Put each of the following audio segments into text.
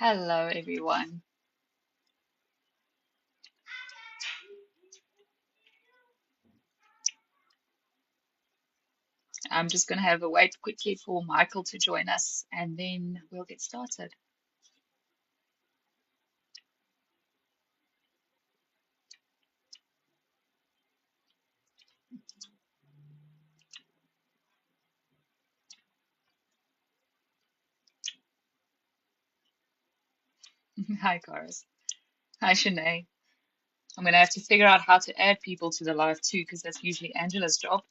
Hello, everyone. I'm just going to have a wait quickly for Michael to join us and then we'll get started. Hi, Cars. Hi, Shanae. I'm going to have to figure out how to add people to the live too, because that's usually Angela's job.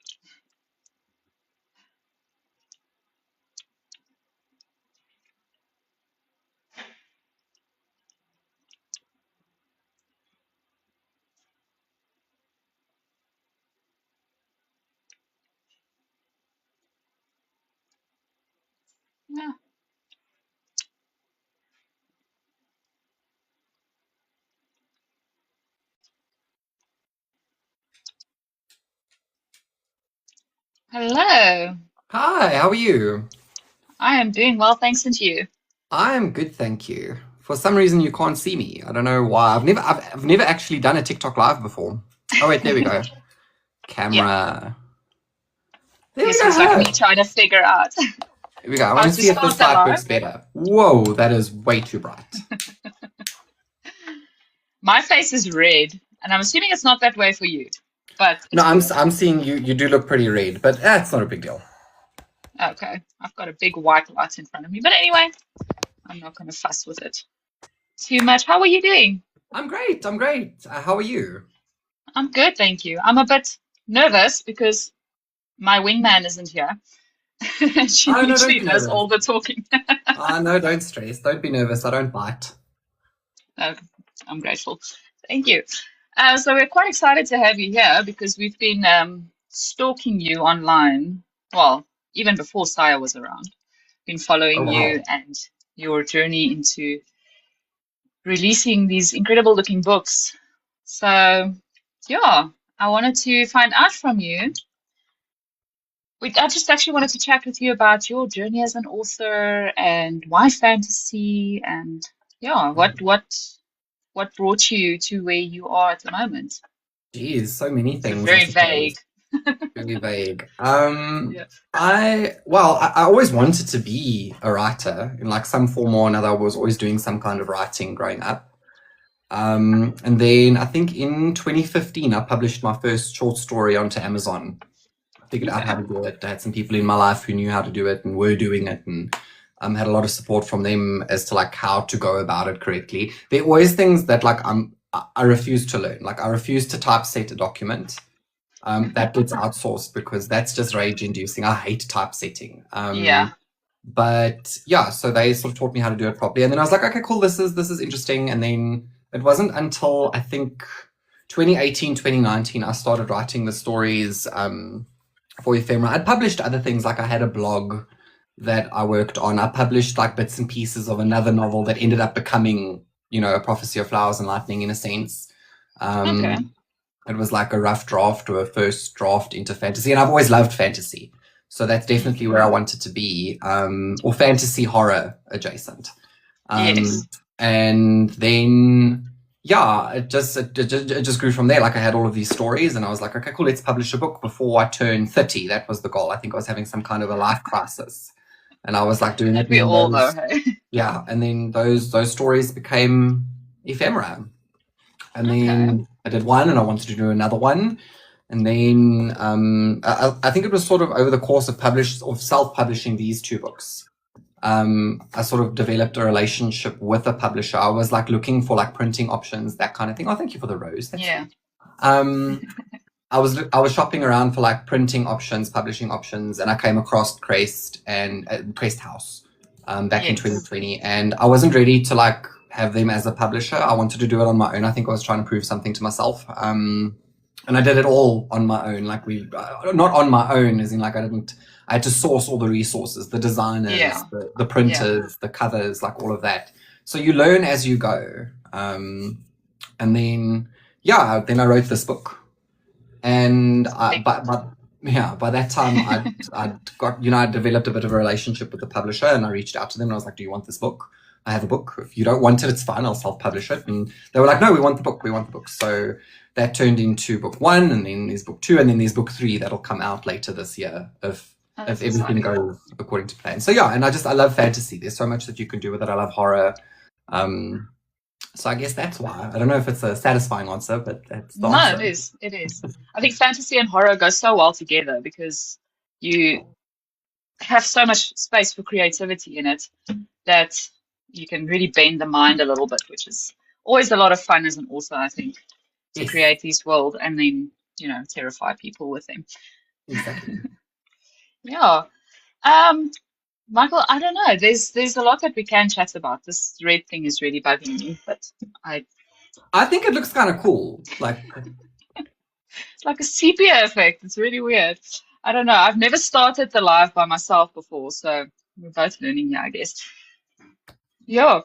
Yeah. Hello. Hi, how are you? I am doing well, thanks, and you. I'm good, thank you. For some reason, you can't see me. I don't know why. I've never actually done a TikTok live before. Oh wait, there we go. Yeah. Camera. There we This go. was like me Her. trying to figure out Here we go. I how want to to see if start this the light live. works better. Whoa, that is way too bright. My face is red, and I'm assuming it's not that way for you, but No, it's cool. I'm seeing you. You do look pretty red, but that's not a big deal. Okay. I've got a big white light in front of me. But anyway, I'm not going to fuss with it too much. How are you doing? I'm great. I'm great. How are you? I'm good, thank you. I'm a bit nervous because my wingman isn't here. She Oh no, don't usually be does nervous. all the talking. No, don't stress. Don't be nervous. I don't bite. Uh, I'm grateful. Thank you. So we're quite excited to have you here because we've been stalking you online. Well, even before Saya was around, been Oh following you wow. and your journey into releasing these incredible looking books. So, yeah, I wanted to find out from you. I just actually wanted to chat with you about your journey as an author and why fantasy and yeah, what brought you to where you are at the moment. Geez, so many So things, I very vague. suppose. Really vague. Yeah. I always wanted to be a writer in like some form or another. I was always doing some kind of writing growing up. And then I think in 2015, I published my first short story onto Amazon. I figured out how Okay. to do it. I had some people in my life who knew how to do it and were doing it, and had a lot of support from them as to like how to go about it correctly. There are always things that like I refuse to learn. Like I refuse to typeset a document. That gets outsourced because that's just rage inducing. I hate typesetting. Yeah. But yeah, so they sort of taught me how to do it properly. And then I was like, okay, cool, this is interesting. And then it wasn't until I think 2018, 2019, I started writing the stories for Ephemera. I'd published other things, like I had a blog that I worked on. I published like bits and pieces of another novel that ended up becoming, a prophecy of flowers and lightning in a sense. Okay. Um, it was like a rough draft or a first draft into fantasy, and I've always loved fantasy, so that's definitely where I Hmm. wanted to be, or fantasy horror adjacent. Um, Yes. and then yeah, it just grew from there. Like I had all of these stories, and I was like, okay, cool, let's publish a book before I turn 30. That was the goal. I think I was having some kind of a life crisis, and I was like doing it, That and we then all know, those hey? yeah, and then those stories became ephemera. And Okay. then I did one, and I wanted to do another one. And then I think it was sort of over the course of self-publishing these two books. I sort of developed a relationship with a publisher. I was like looking for like printing options, that kind of thing. Oh, thank you for the rose. That's Yeah. sweet. Um, I was shopping around for like printing options, publishing options, and I came across Crest House back in Yes. 2020, and I wasn't ready to like have them as a publisher. I wanted to do it on my own. I think I was trying to prove something to myself, and I did it all on my own. Like not on my own, as in like I didn't. I had to source all the resources, the designers, Yeah. the Yeah. printers, the covers, like all of that. So you learn as you go, and then yeah, then I wrote this book, and Big but yeah, by that time I'd got, I developed a bit of a relationship with the publisher, and I reached out to them and I was like, do you want this book? I have a book. If you don't want it, it's fine. I'll self-publish it. And they were like, no, we want the book. We want the book. So that turned into book 1, and then there's book 2, and then there's book 3 that'll come out later this year if That's everything exciting. goes according to plan. So yeah, and I love fantasy. There's so much that you can do with it. I love horror. So I guess that's why. I don't know if it's a satisfying answer, but that's the No, it answer. is. It is. I think fantasy and horror go so well together because you have so much space for creativity in it that you can really bend the mind a little bit, which is always a lot of fun as an author, I think, to Yes, create these worlds and then, terrify people with them. exactly. Yeah. Michael, I don't know. There's a lot that we can chat about. This red thing is really bugging me, but I I think it looks kind of cool. Like, it's like a sepia effect. It's really weird. I don't know. I've never started the live by myself before, so we're both learning here, I guess. Yeah.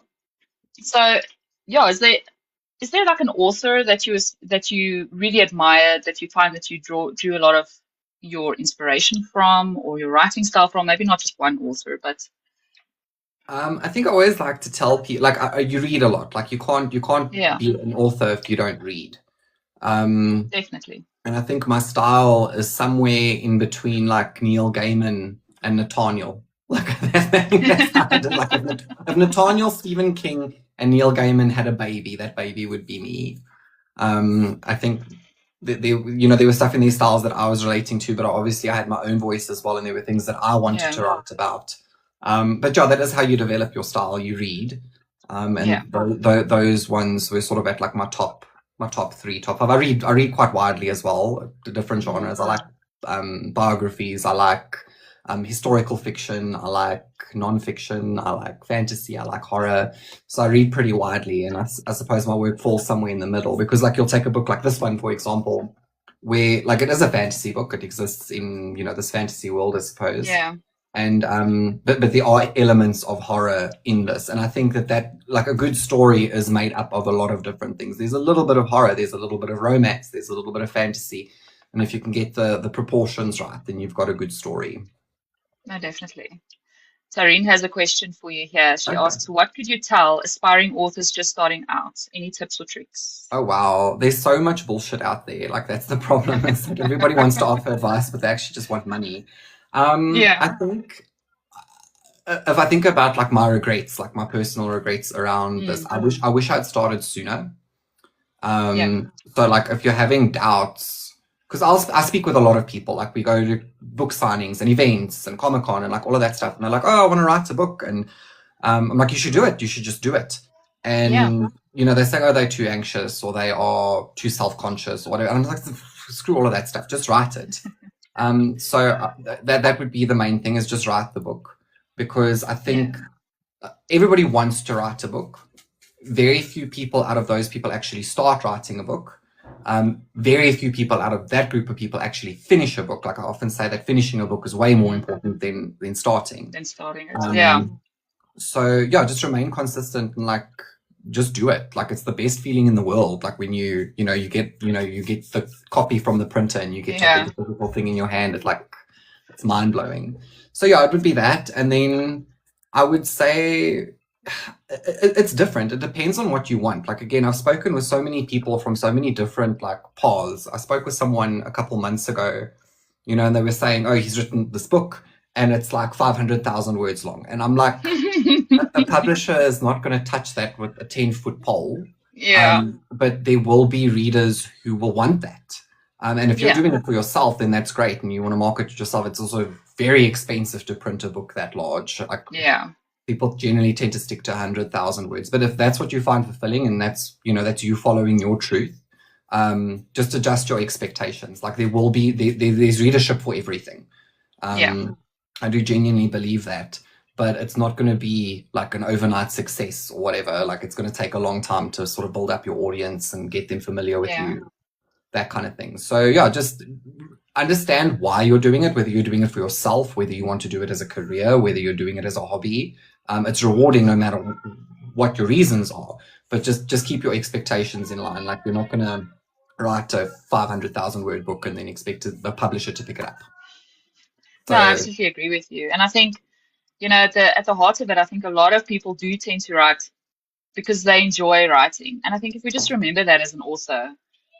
So, yeah, is there like an author that you really admired, that you find that you drew a lot of your inspiration from or your writing style from? Maybe not just one author, but I think I always like to tell people, like, you read a lot. Like, you can't yeah, be an author if you don't read. Um, definitely. and I think my style is somewhere in between, like, Neil Gaiman and Nathaniel. Like, I think that's how I did. Like, if Nathaniel, Stephen King, and Neil Gaiman had a baby, that baby would be me. I think there was stuff in these styles that I was relating to, but obviously I had my own voice as well, and there were things that I wanted Yeah, to write about. But yeah, that is how you develop your style. You read, yeah, and those ones were sort of at like my top 3, top 5. I read quite widely as well, the different hmm, genres. I like biographies. I like historical fiction. I like non-fiction. I like fantasy. I like horror. So I read pretty widely, and I suppose my work falls somewhere in the middle, because like you'll take a book like this one, for example, where like it is a fantasy book. It exists in this fantasy world, I suppose. yeah, And but there are elements of horror in this, and I think that like a good story is made up of a lot of different things. There's a little bit of horror, there's a little bit of romance, there's a little bit of fantasy, and if you can get the proportions right, then you've got a good story. no, definitely. Tareen has a question for you here. She Okay. asks, what could you tell aspiring authors just starting out? Any tips or tricks? Oh wow, there's so much bullshit out there. Like that's the problem. It's like everybody wants to offer advice, but they actually just want money. I Yeah. think if I think about like my regrets, like my personal regrets around this, Mm, I wish I'd started sooner. yeah. So like if you're having doubts, because I speak with a lot of people, like we go to book signings and events and Comic Con and like all of that stuff, and they're like, oh, I want to write a book, and I'm like, you should do it. You should just do it. Yeah. And they say, oh, they're too anxious or they are too self-conscious or whatever. And I'm like, screw all of that stuff. Just write it. So that would be the main thing, is just write the book, because I Yeah. think everybody wants to write a book. Very few people out of those people actually start writing a book. Very few people out of that group of people actually finish a book. Like I often say that finishing a book is way more Mm, important than starting. then starting it. Yeah. Um, so yeah, just remain consistent and like just do it. Like it's the best feeling in the world. Like when you get the copy from the printer and you get to hold Yeah. the physical thing in your hand. It's mind blowing. So yeah, it would be that, and then I would say it's different. It depends on what you want. Like again, I've spoken with so many people from so many different like paths. I spoke with someone a couple months ago, and they were saying, "Oh, he's written this book, and it's like 500,000 words long," and I'm like, a publisher is not going to touch that with a 10-foot pole. Yeah. But there will be readers who will want that. And if you're Yeah. doing it for yourself, then that's great. And you want to market it yourself. It's also very expensive to print a book that large. Like Yeah. people generally tend to stick to 100,000 words. But if that's what you find fulfilling, and that's you following your truth, just adjust your expectations. Like there's readership for everything. Yeah. I do genuinely believe that, but it's not going to be like an overnight success or whatever. Like it's going to take a long time to sort of build up your audience and get them familiar with Yeah. you, that kind of thing. So yeah, just understand why you're doing it, whether you're doing it for yourself, whether you want to do it as a career, whether you're doing it as a hobby. It's rewarding no matter what your reasons are, but just keep your expectations in line. Like you're not going to write a 500,000 word book and then expect a publisher to pick it up. No, I So absolutely agree with you. And I think, at the heart of it, I think a lot of people do tend to write because they enjoy writing. And I think if we just remember that as an author,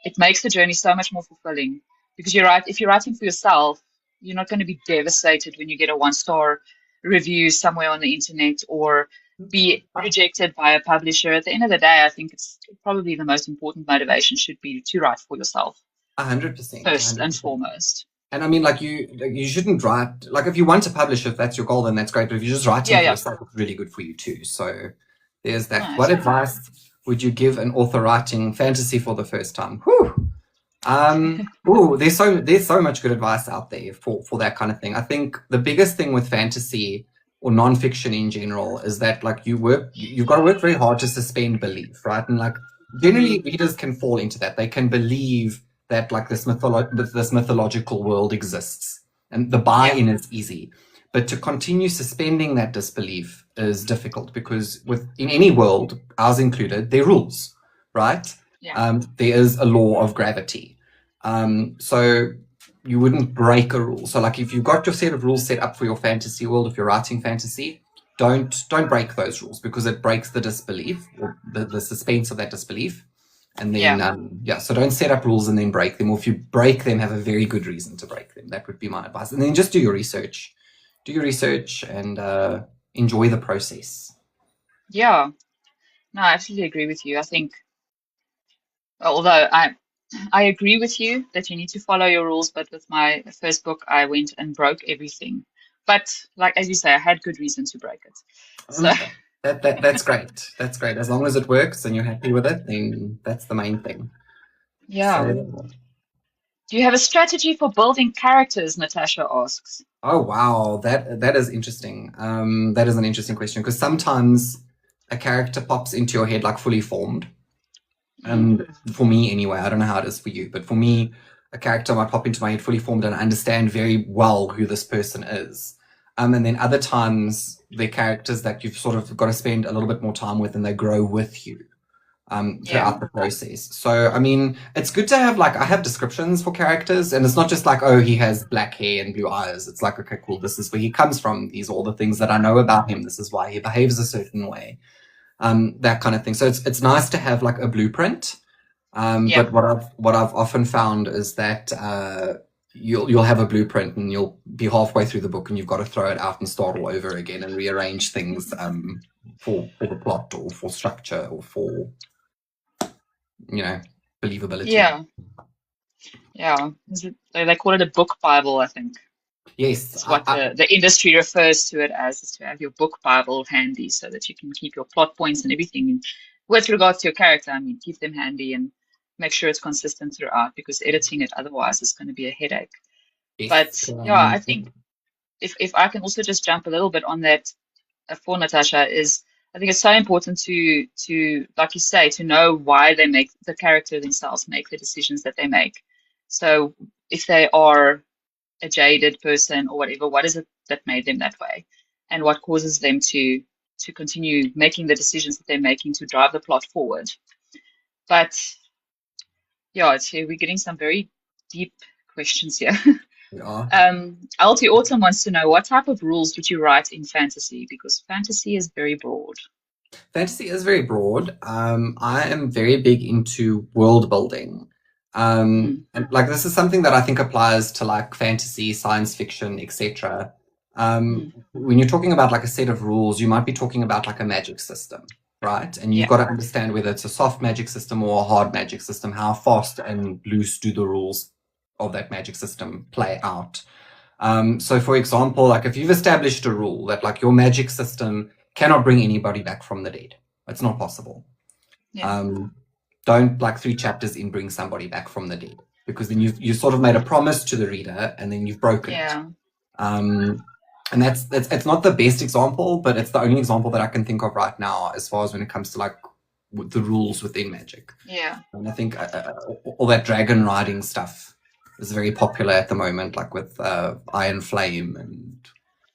it makes the journey so much more fulfilling. Because if you're writing for yourself, you're not going to be devastated when you get a 1-star review somewhere on the internet or be rejected by a publisher. At the end of the day, I think it's probably the most important motivation should be to write for yourself 100%, first and 100%. foremost. And I mean, like you shouldn't write, like if you want to publish, if that's your goal, then that's great. But if you're just writing Yeah, for yeah. yourself, it's really good for you too. So there's that. No, What exactly. advice would you give an author writing fantasy for the first time? Whew. There's so much good advice out there for that kind of thing. I think the biggest thing with fantasy or nonfiction in general is that like you've got to work very hard to suspend belief, right? And like generally readers can fall into that. They can believe that like this mythological world exists, and the buy-in is easy. But to continue suspending that disbelief is difficult because in any world, ours included, there are rules, right? Yeah. There is a law of gravity. So you wouldn't break a rule. So like if you've got your set of rules set up for your fantasy world, if you're writing fantasy, don't break those rules because it breaks the disbelief or the suspense of that disbelief. And then, so don't set up rules and then break them. Or if you break them, have a very good reason to break them. That would be my advice. And then just do your research. Do your research and enjoy the process. Yeah. No, I absolutely agree with you. I think, although I agree with you that you need to follow your rules, but with my first book, I went and broke everything. But like as you say, I had good reason to break it. So that's great. That's great. As long as it works and you're happy with it, then that's the main thing. yeah. So, do you have a strategy for building characters? Natasha asks. Oh wow, that is interesting. That is an interesting question because sometimes a character pops into your head like fully formed. And for me anyway, I don't know how it is for you, but for me, a character might pop into my head fully formed and I understand very well who this person is. And then other times they're characters that you've sort of got to spend a little bit more time with and they grow with you throughout the process. So, I mean, it's good to have I have descriptions for characters and it's not just like, oh, he has black hair and blue eyes. It's like, okay, cool. This is where he comes from. These are all the things that I know about him. This is why he behaves a certain way. That kind of thing. So it's nice to have like a blueprint. But what I've often found is that you'll have a blueprint and you'll be halfway through the book and you've got to throw it out and start all over again and rearrange things for the plot or for structure or for believability. Yeah. They call it a book Bible, I think. Yes, it's what the industry refers to it as, is to have your book Bible handy so that you can keep your plot points and everything. And with regards to your character, I mean, keep them handy and make sure it's consistent throughout because editing it otherwise is going to be a headache. Yes. But yeah, I think if I can also just jump a little bit on that for Natasha is I think it's so important to like you say, to know why they make the character themselves make the decisions that they make. So if they are a jaded person or whatever, what is it that made them that way? And what causes them to continue making the decisions that they're making to drive the plot forward? But yeah, we're getting some very deep questions here. Alti Autumn wants to know, what type of rules would you write in fantasy? Because fantasy is very broad. Fantasy is very broad. I am very big into world building. And like this is something that I think applies to like fantasy, science fiction, etc. When you're talking about like a set of rules, you might be talking about like a magic system, right? And you've got to understand whether it's a soft magic system or a hard magic system. How fast and loose do the rules of that magic system play out? So for example, like if you've established a rule that like your magic system cannot bring anybody back from the dead, it's not possible. Don't like 3 chapters in bring somebody back from the dead, because then you sort of made a promise to the reader and then you've broken it. And that's it's not the best example, but it's the only example that I can think of right now as far as when it comes to like the rules within magic. And I think all that dragon riding stuff is very popular at the moment, like with Iron Flame and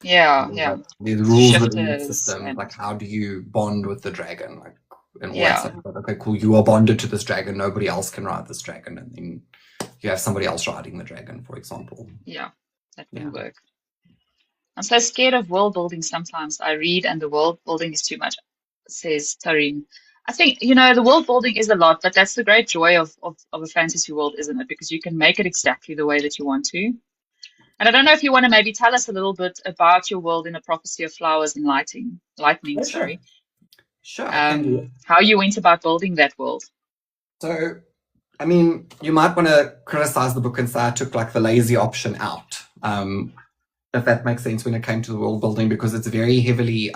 the rules within the system, like how do you bond with the dragon, like and all that stuff. But okay, cool, you are bonded to this dragon, nobody else can ride this dragon, and then you have somebody else riding the dragon, for example. That will work. I'm so scared of world building sometimes. I read and the world building is too much, says Tareen. I think, the world building is a lot, but that's the great joy of a fantasy world, isn't it? Because you can make it exactly the way that you want to. And I don't know if you want to maybe tell us a little bit about your world in A Prophecy of Flowers and Lightning, Yeah, sure. sorry. Sure, I can do it. How you went about building that world. So, I mean, you might want to criticize the book and say I took like the lazy option out, if that makes sense when it came to the world building, because it's very heavily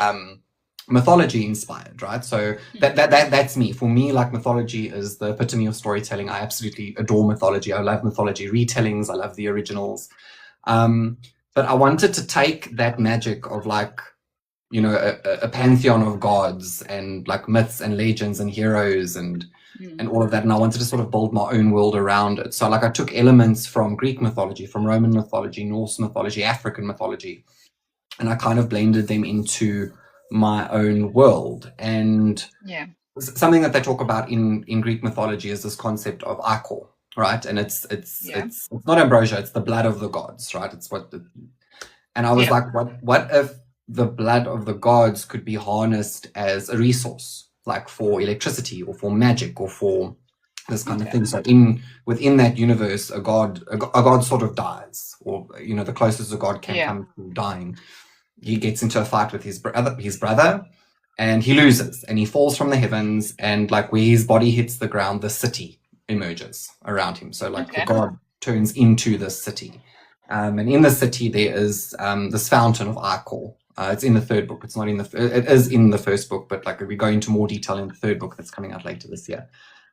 mythology inspired, right? So that's me. For me, like mythology is the epitome of storytelling. I absolutely adore mythology. I love mythology retellings. I love the originals. But I wanted to take that magic of like, a pantheon of gods and like myths and legends and heroes and all of that. And I wanted to sort of build my own world around it. So like I took elements from Greek mythology, from Roman mythology, Norse mythology, African mythology, and I kind of blended them into my own world. And something that they talk about in Greek mythology is this concept of ichor, right? And it's not ambrosia, it's the blood of the gods, right? It's and I was like, what if the blood of the gods could be harnessed as a resource, like for electricity or for magic or for this kind of thing. So within that universe, a god sort of dies, or the closest a god can come to dying. He gets into a fight with his brother, and he loses, and he falls from the heavens, and like where his body hits the ground, the city emerges around him. So like the god turns into the city. And in the city there is this fountain of ichor. It's in the third book. It's not in it is in the first book, but like we go into more detail in the third book that's coming out later this year.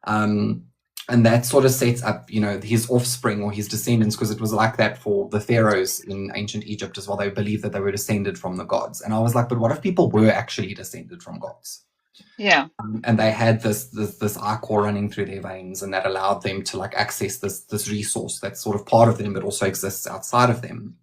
And that sort of sets up, his offspring or his descendants, because it was like that for the pharaohs in ancient Egypt as well. They believed that they were descended from the gods. And I was like, but what if people were actually descended from gods? Yeah. And they had this ichor running through their veins, and that allowed them to like access this resource that's sort of part of them, but also exists outside of them.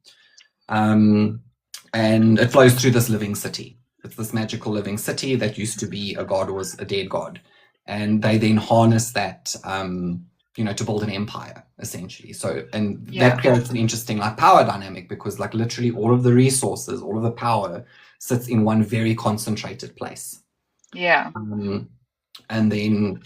And it flows through this living city. It's this magical living city that used to be a god, was a dead god. And they then harness that, to build an empire, essentially. So, and that creates an interesting like power dynamic, because like literally all of the resources, all of the power sits in one very concentrated place. Yeah. And then,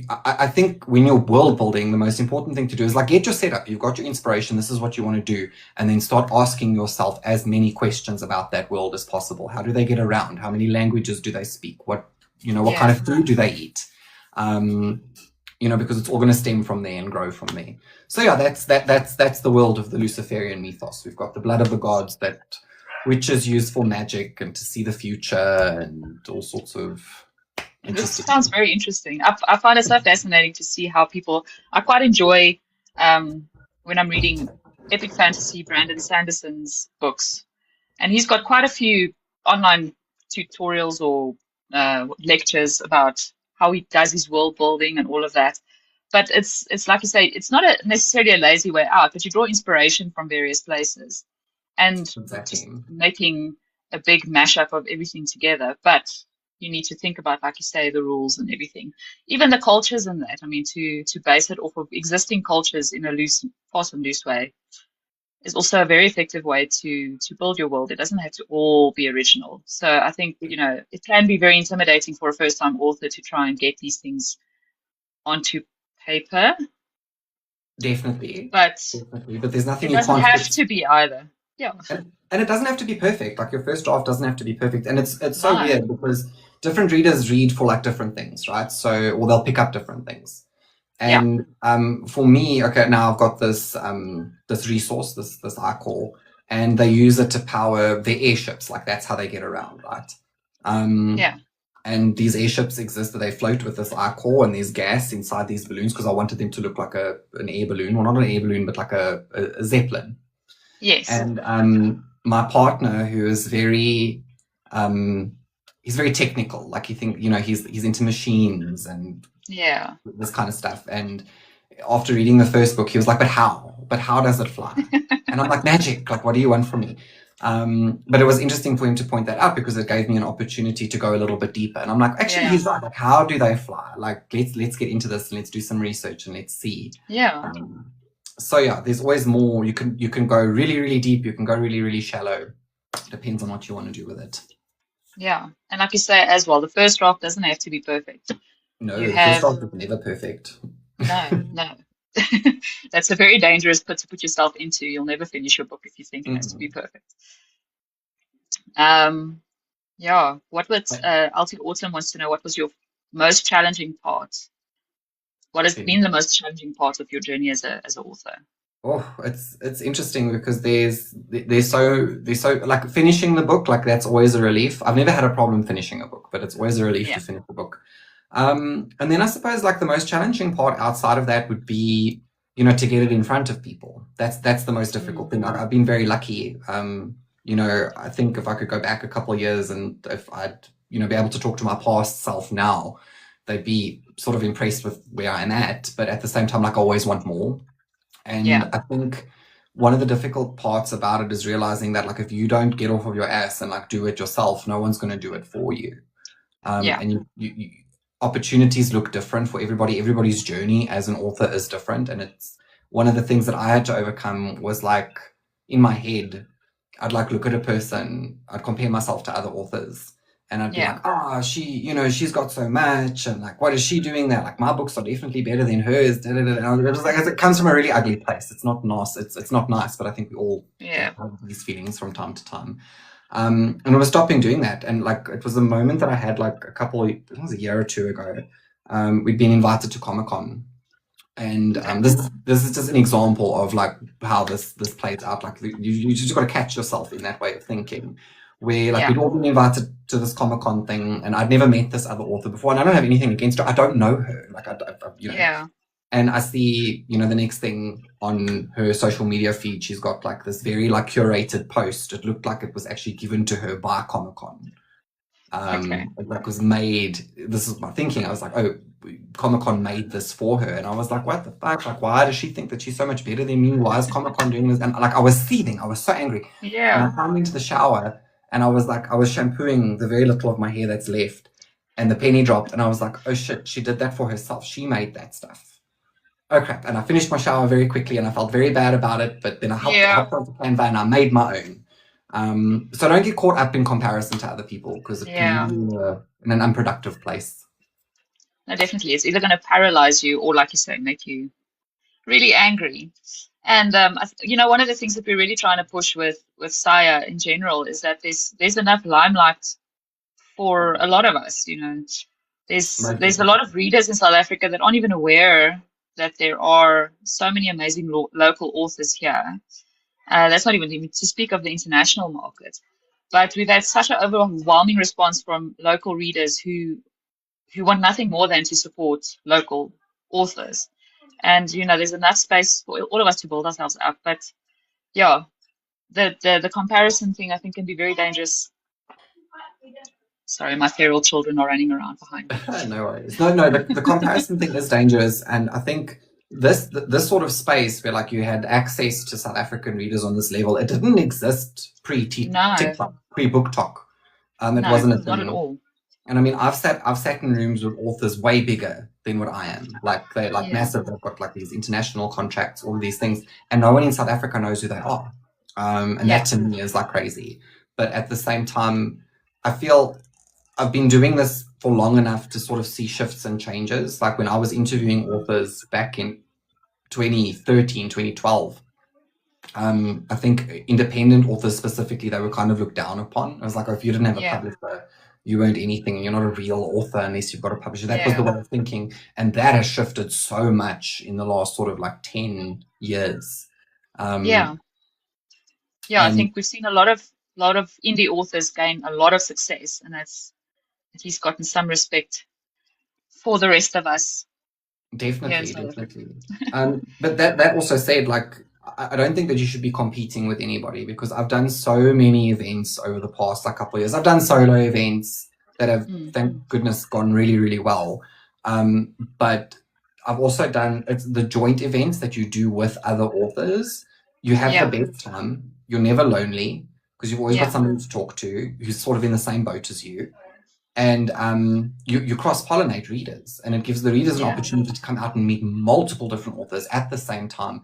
I think when you're world building, the most important thing to do is like get your setup. You've got your inspiration. This is what you want to do. And then start asking yourself as many questions about that world as possible. How do they get around? How many languages do they speak? What kind of food do they eat? Because it's all going to stem from there and grow from there. So yeah, that's the world of the Luciferian mythos. We've got the blood of the gods that witches use for magic and to see the future and all sorts of. This sounds very interesting. I find it so fascinating to see how people. I quite enjoy when I'm reading epic fantasy, Brandon Sanderson's books, and he's got quite a few online tutorials or lectures about how he does his world building and all of that. But it's like you say, it's not necessarily a lazy way out, but you draw inspiration from various places and just making a big mashup of everything together. But you need to think about, like you say, the rules and everything, even the cultures and that. I mean, to base it off of existing cultures in a fast and loose way is also a very effective way to build your world. It doesn't have to all be original. So I think, it can be very intimidating for a first-time author to try and get these things onto paper. Definitely. But there's nothing it doesn't have to be either. Yeah. And it doesn't have to be perfect. Like your first draft doesn't have to be perfect. And it's so weird because different readers read for like different things, right? So, or they'll pick up different things. And for me, now I've got this resource, this ichor, and they use it to power their airships. Like that's how they get around, right? And these airships exist, that they float with this ichor, and there's gas inside these balloons, because I wanted them to look like an air balloon. Well, not an air balloon, but like a zeppelin. Yes. And my partner, who is very he's very technical. Like he's into machines and this kind of stuff. And after reading the first book, he was like, but how does it fly? And I'm like, magic. Like, what do you want from me? But it was interesting for him to point that out, because it gave me an opportunity to go a little bit deeper. And I'm like, actually, he's right. Like, how do they fly? Like, let's get into this and let's do some research and let's see. Yeah. So yeah, there's always more. You can go really, really deep. You can go really, really shallow. Depends on what you want to do with it. Yeah. And like you say as well, the first draft doesn't have to be perfect. You No, the first have, draft is never perfect. no, no. That's a very dangerous put to put yourself into. You'll never finish your book if you think it has to be Mm. perfect. Um, yeah. What would Alti Autumn wants to know, what was your most challenging part? What has been the most challenging part of your journey as a author? Oh, it's interesting because there's so like finishing the book, like that's always a relief. I've never had a problem finishing a book, but it's always a relief to Yeah. finish a book. And then I suppose like the most challenging part outside of that would be, to get it in front of people. That's the most difficult Mm. thing. I've been very lucky. I think if I could go back a couple of years and if I'd, be able to talk to my past self now, they'd be sort of impressed with where I'm at. But at the same time, like I always want more. And Yeah. I think one of the difficult parts about it is realizing that like if you don't get off of your ass and like do it yourself, no one's going to do it for you. Yeah. And opportunities look different for everybody. Everybody's journey as an author is different, and it's one of the things that I had to overcome was like in my head, I'd like look at a person, I'd compare myself to other authors, and I'd be Yeah. like, she's got so much, and like, what is she doing there? Like, my books are definitely better than hers. Da, da, da. And it was like, it comes from a really ugly place. It's not nice. It's not nice, but I think we all Yeah. have these feelings from time to time. And I was stopping doing that. And like, it was a moment that I had like it was a year or two ago. We'd been invited to Comic-Con. And Okay. this is just an example of like how this plays out. Like you just got to catch yourself in that way of thinking, where like Yeah. we'd all been invited to this Comic-Con thing, and I'd never met this other author before, and I don't have anything against her. I don't know her, like Yeah. and I see, the next thing on her social media feed, she's got like this very like curated post. It looked like it was actually given to her by Comic-Con. Okay. Like was made. This is my thinking. I was like, oh, Comic-Con made this for her, and I was like, what the fuck? Like, why does she think that she's so much better than me? Why is Comic-Con doing this? And like, I was seething. I was so angry, and I Yeah. climbed into the shower, and I was shampooing the very little of my hair that's left, and the penny dropped, and I was like, oh shit, she did that for herself. She made that stuff. Oh crap. And I finished my shower very quickly and I felt very bad about it, but then I Yeah. hopped onto Canva and I made my own. So don't get caught up in comparison to other people because it can Yeah. leave you in an unproductive place. No, definitely. It's either going to paralyze you or, like you say, make you really angry. And one of the things that we're really trying to push with Saya in general is that there's enough limelight for a lot of us. Most There's a lot definitely. of readers in South Africa that aren't even aware that there are so many amazing local authors here. That's not even to speak of the international market. But we've had such an overwhelming response from local readers who want nothing more than to support local authors. And there's enough space for all of us to build ourselves up. But yeah, the comparison thing I think can be very dangerous. Sorry, my feral children are running around behind me. No worries. No, the comparison thing is dangerous. And I think this sort of space where like you had access to South African readers on this level, it didn't exist No, pre-TikTok, pre-book talk. It no, wasn't a not at thing. all. And I mean, I've sat in rooms with authors way bigger than what I am. Like they're like Yeah, massive. They've got like these international contracts, all of these things, and no one in South Africa knows who they are. And that yeah, to me is like crazy. But at the same time, I feel I've been doing this for long enough to sort of see shifts and changes. Like when I was interviewing authors back in 2013, 2012. I think independent authors specifically, they were kind of looked down upon. I was like, oh, if you didn't have a yeah, publisher, you weren't anything, and you're not a real author unless you've got a publisher. That was the yeah, way of thinking, and that has shifted so much in the last sort of like 10 years. yeah, Um, yeah. I and think we've seen a lot of indie authors gain a lot of success, and that's at least gotten some respect for the rest of us here in Definitely, South Africa. definitely. But that also said, like, I don't think that you should be competing with anybody because I've done so many events over the past like couple of years. I've done solo events that have, Mm, thank goodness, gone really, really well. But I've also done it's the joint events that you do with other authors. You have the yeah, best time. You're never lonely because you've always got yeah, somebody to talk to who's sort of in the same boat as you, and you cross-pollinate readers, and it gives the readers an yeah, opportunity to come out and meet multiple different authors at the same time.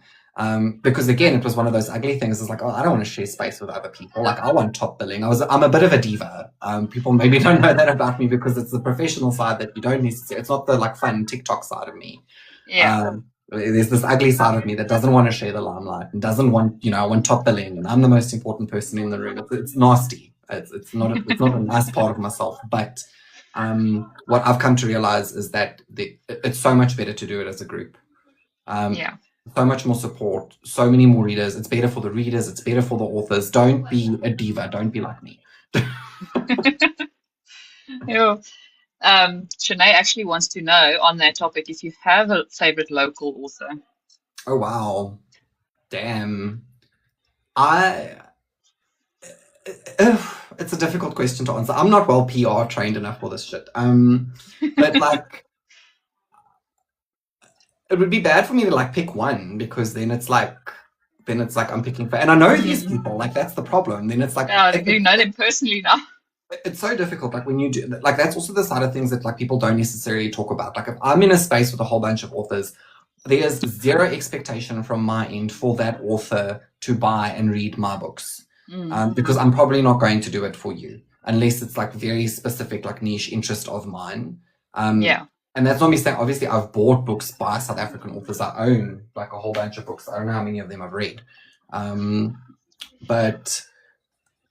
Because again, it was one of those ugly things. It's like, oh, I don't want to share space with other people. Like, I want top billing. I'm a bit of a diva. People maybe don't know that about me because it's the professional side that you don't necessarily. It's not the like fun TikTok side of me. Yeah. There's this ugly side of me that doesn't want to share the limelight and doesn't want, I want top billing, and I'm the most important person in the room. It's nasty. It's not a nice part of myself. But what I've come to realize is that it's so much better to do it as a group. Yeah. So much more support, so many more readers. It's better for the readers. It's better for the authors. Don't be a diva. Don't be like me. Yeah. Shanae actually wants to know on that topic if you have a favorite local author. Oh, wow. Damn. I it's a difficult question to answer. I'm not well PR trained enough for this shit. But like, it would be bad for me to like pick one, because then it's like I'm picking for, and I know these people. Like, that's the problem. Then it's like, you know them personally now. It's so difficult. Like, when you do, like, that's also the side of things that like people don't necessarily talk about. Like, if I'm in a space with a whole bunch of authors, there's zero expectation from my end for that author to buy and read my books. Because I'm probably not going to do it for you unless it's like very specific, like niche interest of mine. Yeah. And that's not me saying, obviously, I've bought books by South African authors. I own like a whole bunch of books. I don't know how many of them I've read. But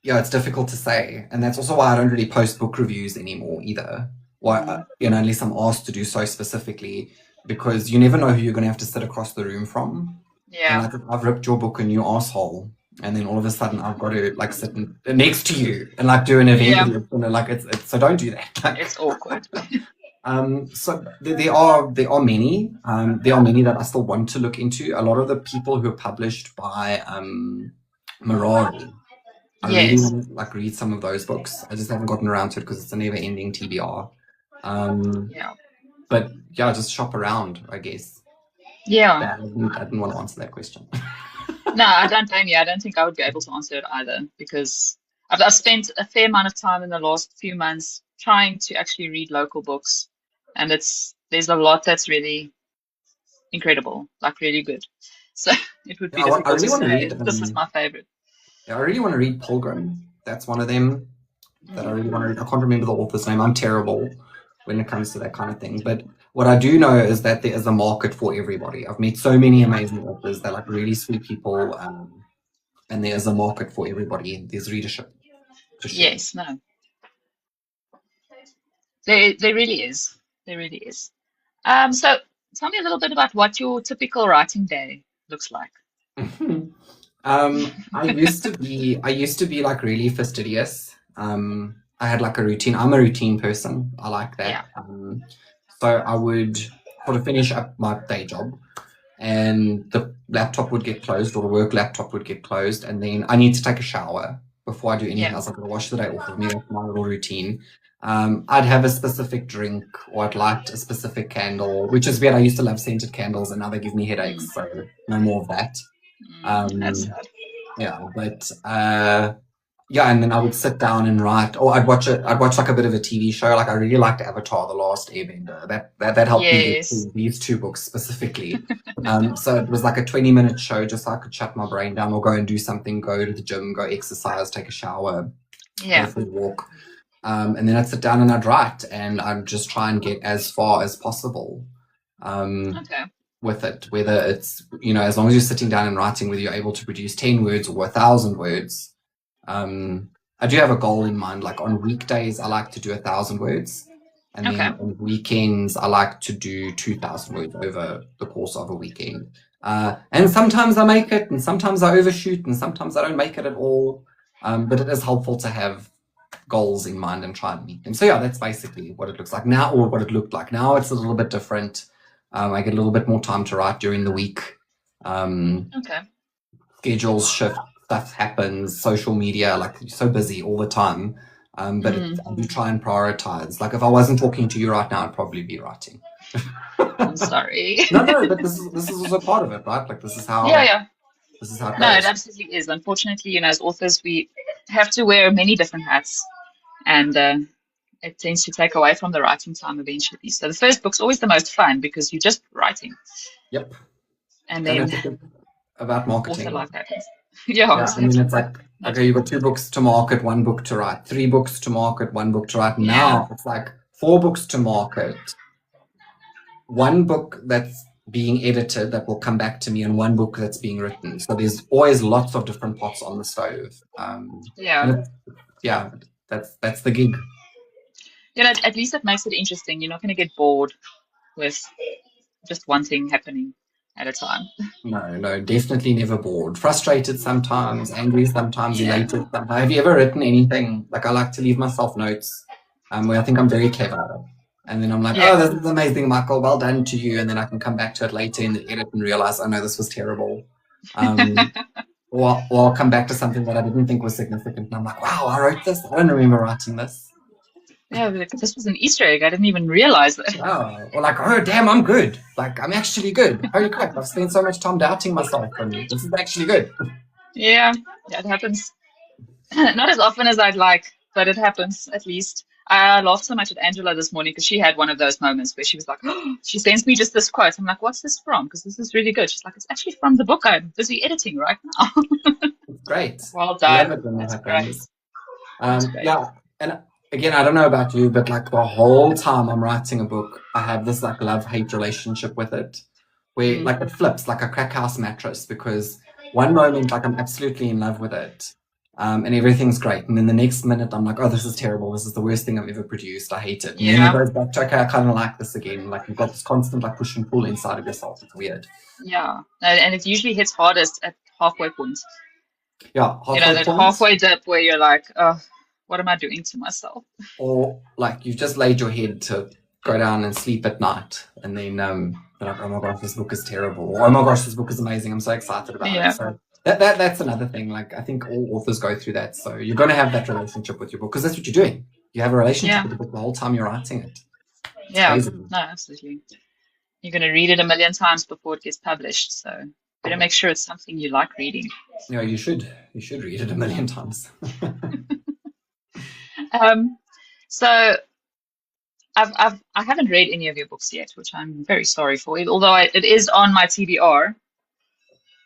yeah, it's difficult to say. And that's also why I don't really post book reviews anymore either. Why, unless I'm asked to do so specifically, because you never know who you're going to have to sit across the room from. Yeah. And like, I've ripped your book a new asshole, and then all of a sudden I've got to like sit next to you and like do an event. Yeah. Like, it's so don't do that. Like, it's awkward. So there are many. There are many that I still want to look into. A lot of the people who are published by Mirari, I really want to like read some of those books. I just haven't gotten around to it because it's a never-ending TBR. But yeah, just shop around, I guess. Yeah. I didn't want to answer that question. No, I don't blame you. I don't think I would be able to answer it either, because I've spent a fair amount of time in the last few months trying to actually read local books, and there's a lot that's really incredible, like really good. So it would be difficult to say this is my favorite. Yeah, I really want to read Pilgrim. That's one of them that I really want to read. I can't remember the author's name. I'm terrible when it comes to that kind of thing. But what I do know is that there is a market for everybody. I've met so many amazing authors. They're like really sweet people, and there's a market for everybody. There's readership. For sure. Yes, no. There really is. There really is. So tell me a little bit about what your typical writing day looks like. I used to be like really fastidious. I had like a routine. I'm a routine person. I like that. Yeah. So I would sort of finish up my day job, and the laptop would get closed, or the work laptop would get closed, and then I need to take a shower before I do anything else. I'm going to wash the day off of me. That's my little routine. I'd have a specific drink, or I'd light a specific candle, which is weird. I used to love scented candles, and now they give me headaches, so no more of that. That's sad. Yeah, but yeah, and then I would sit down and write, or I'd watch like a bit of a TV show. Like, I really liked Avatar: The Last Airbender. That helped me get through these two books specifically. So it was like a 20-minute show, just so I could shut my brain down, or go and do something, go to the gym, go exercise, take a shower, go for a walk. And then I'd sit down and I'd write, and I'd just try and get as far as possible with it. Whether it's, as long as you're sitting down and writing, whether you're able to produce 10 words or 1,000 words. I do have a goal in mind. Like, on weekdays, I like to do 1,000 words. And then on weekends, I like to do 2,000 words over the course of a weekend. And sometimes I make it, and sometimes I overshoot, and sometimes I don't make it at all. But it is helpful to have goals in mind and try and meet them. So yeah, that's basically what it looks like now, or what it looked like. Now it's a little bit different. I get a little bit more time to write during the week. Schedules shift, stuff happens, social media, like, you're so busy all the time. But I do try and prioritize. Like, if I wasn't talking to you right now, I'd probably be writing. I'm sorry. No, but this is also part of it, right? Like, this is how. Yeah. This is how it goes. No, it absolutely is. Unfortunately, as authors, we have to wear many different hats, and it tends to take away from the writing time eventually. So the first book's always the most fun, because you're just writing. Yep. And then about author marketing. life happens. Yeah, Yeah, I mean, exactly. it's like, Not, okay, you've got 2 books to market, 1 book to write, 3 books to market, 1 book to write. yeah, Now it's like 4 books to market, 1 book that's being edited that will come back to me, and 1 book that's being written. So there's always lots of different pots on the stove. yeah. And it's, yeah, that's the gig. At least it makes it interesting. You're not going to get bored with just one thing happening at a time. No, definitely never bored. Frustrated sometimes, angry sometimes, Yeah, elated sometimes. Have you ever written anything? Like I like to leave myself notes, where I think I'm very clever. And then I'm like, oh, yeah. this is amazing, Michael. Well done to you. And then I can come back to it later in the edit and realize, oh no, this was terrible. Um, or I'll come back to something that I didn't think was significant. And I'm like, wow, I wrote this. I don't remember writing this. Yeah, like, this was an Easter egg. I didn't even realize that. Wow. Or like, oh, damn, I'm good. Like, I'm actually good. Holy crap, I've spent so much time doubting myself. And this is actually good. Yeah, yeah, it happens. Not as often as I'd like, but it happens at least. I laughed so much at Angela this morning because she had one of those moments where she was like, oh, she sends me just this quote. I'm like, what's this from? Because this is really good. She's like, it's actually from the book I'm busy editing right now. Great. Well I love done. it when that That's great. happens. That's great. Yeah. And again, I don't know about you, but like the whole time I'm writing a book, I have this like love-hate relationship with it, where Mm. like it flips like a crack house mattress, because one moment like I'm absolutely in love with it, and everything's great, and then the next minute I'm like, oh, this is terrible. This is the worst thing I've ever produced. I hate it. And then it Yeah, goes back to, okay, I kind of like this again. Like you've got this constant like push and pull inside of yourself. It's weird. yeah. And it usually hits hardest at halfway point. Yeah, halfway That point. halfway dip where you're like, oh, what am I doing to myself? Or like you've just laid your head to go down and sleep at night, and then you're like, oh my gosh, this book is terrible, or oh my gosh, this book is amazing, I'm so excited about it. Yeah, So that's another thing. Like I think all authors go through that. So you're going to have that relationship with your book, because that's what you're doing. You have a relationship yeah, with the book the whole time you're writing it. It's yeah. crazy. No, absolutely. You're going to read it a million times before it gets published. So better make sure it's something you like reading. Yeah, you should read it a million times. Um, so I haven't read any of your books yet, which I'm very sorry for. Although it is on my TBR.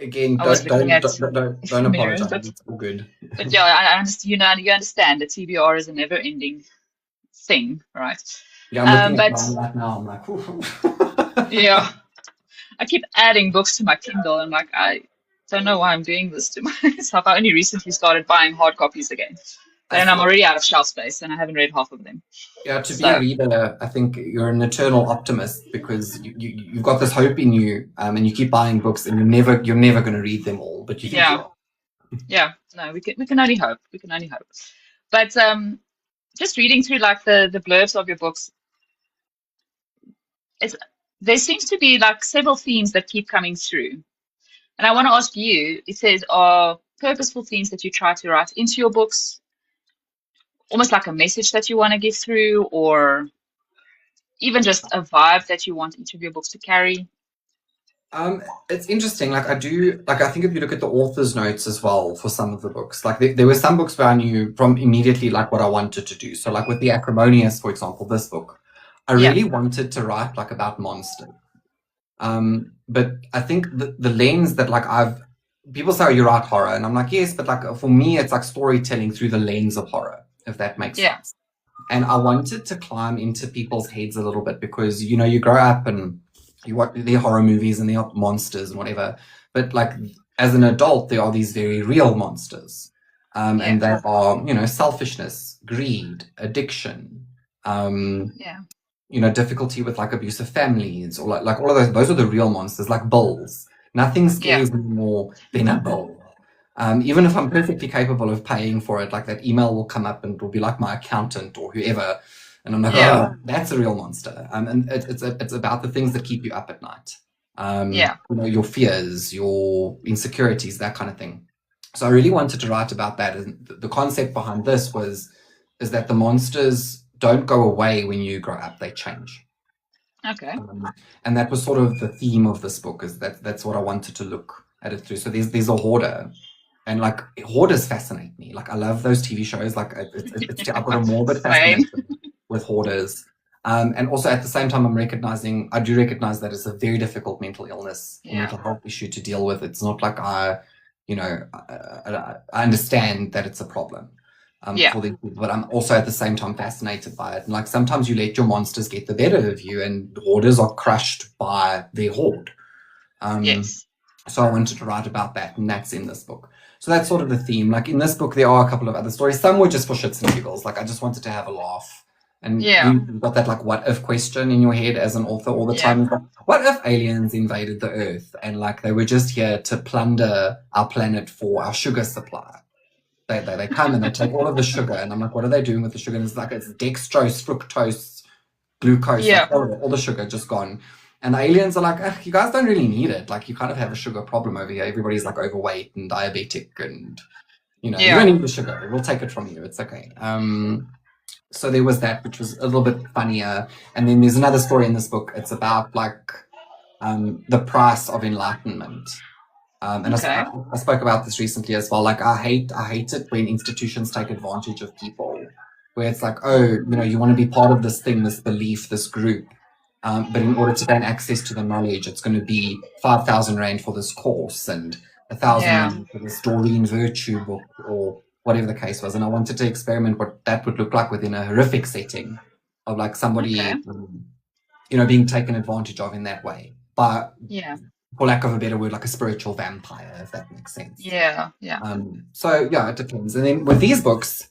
Again, I was looking at don't Mirror, apologize. It's all good. but yeah, I understand. You understand the TBR is a never-ending thing, right? Yeah, I'm looking at But mine right now. I'm like, yeah, I keep adding books to my Kindle, and like I don't know why I'm doing this to myself. I only recently started buying hard copies again, I and I'm feel already out of shelf space, and I haven't read half of them. Yeah, to be a So reader, I think you're an eternal optimist, because you've got this hope in you, and you keep buying books, and you're never going to read them all, but you think you yeah, are. yeah, no, we can only hope. We can only hope. But just reading through like the blurbs of your books, it's there seems to be like several themes that keep coming through. And I want to ask you, it says, are purposeful themes that you try to write into your books, almost like a message that you want to give through, or even just a vibe that you want each of your books to carry? It's interesting. Like I think if you look at the author's notes as well for some of the books, like there were some books where I knew from immediately like what I wanted to do. So like with the Acrimonious, for example, this book, I Yeah, really wanted to write like about monsters. But I think the lens that like people say, oh, you write horror, and I'm like, yes, but like for me, it's like storytelling through the lens of horror, if that makes yeah, sense. And I wanted to climb into people's heads a little bit, because you grow up and you watch their horror movies and they're monsters and whatever, but like as an adult, there are these very real monsters, yeah, and they are selfishness, greed, addiction, yeah, difficulty with like abusive families, or like all of those are the real monsters, like bulls. Nothing yeah, scares me more than a bull. Even if I'm perfectly capable of paying for it, like that email will come up and it will be like my accountant or whoever, and I'm like, yeah, oh, that's a real monster. And it's about the things that keep you up at night. yeah, Your fears, your insecurities, that kind of thing. So I really wanted to write about that. And the concept behind this is that the monsters don't go away when you grow up; they change. okay, And that was sort of the theme of this book. Is that's what I wanted to look at it through. So there's a hoarder, and like hoarders fascinate me. Like I love those TV shows. Like I've got a morbid same, fascination with hoarders. And also at the same time, I do recognize that it's a very difficult mental illness or Yeah. mental health issue to deal with. It's not like I understand that it's a problem Yeah. for these people, but I'm also at the same time fascinated by it. And like sometimes you let your monsters get the better of you, and hoarders are crushed by their hoard. Yes. So I wanted to write about that, and that's in this book. So that's sort of the theme. Like in this book, there are a couple of other stories. Some were just for shits and giggles. Like I just wanted to have a laugh. And Yeah. you've got that like what if question in your head as an author all the Yeah. time. What if aliens invaded the Earth and like they were just here to plunder our planet for our sugar supply? They come and they take all of the sugar, and I'm like, what are they doing with the sugar? And it's like it's dextrose, fructose, glucose, Yeah. like all the sugar just gone. And the aliens are like, you guys don't really need it. Like you kind of have a sugar problem over here. Everybody's like overweight and diabetic, and you Yeah. don't need the sugar. We'll take it from you. It's okay. So there was that, which was a little bit funnier. And then there's another story in this book. It's about like the price of enlightenment. And Okay. I spoke about this recently as well. Like I hate it when institutions take advantage of people, where it's like, oh, you want to be part of this thing, this belief, this group. But in order to gain access to the knowledge, it's going to be 5,000 Rand for this course and 1,000 Yeah. Rand for this Doreen Virtue book or whatever the case was. And I wanted to experiment what that would look like within a horrific setting of like somebody, Okay. being taken advantage of in that way. But Yeah. for lack of a better word, like a spiritual vampire, if that makes sense. Yeah. Yeah. So yeah, it depends. And then with these books,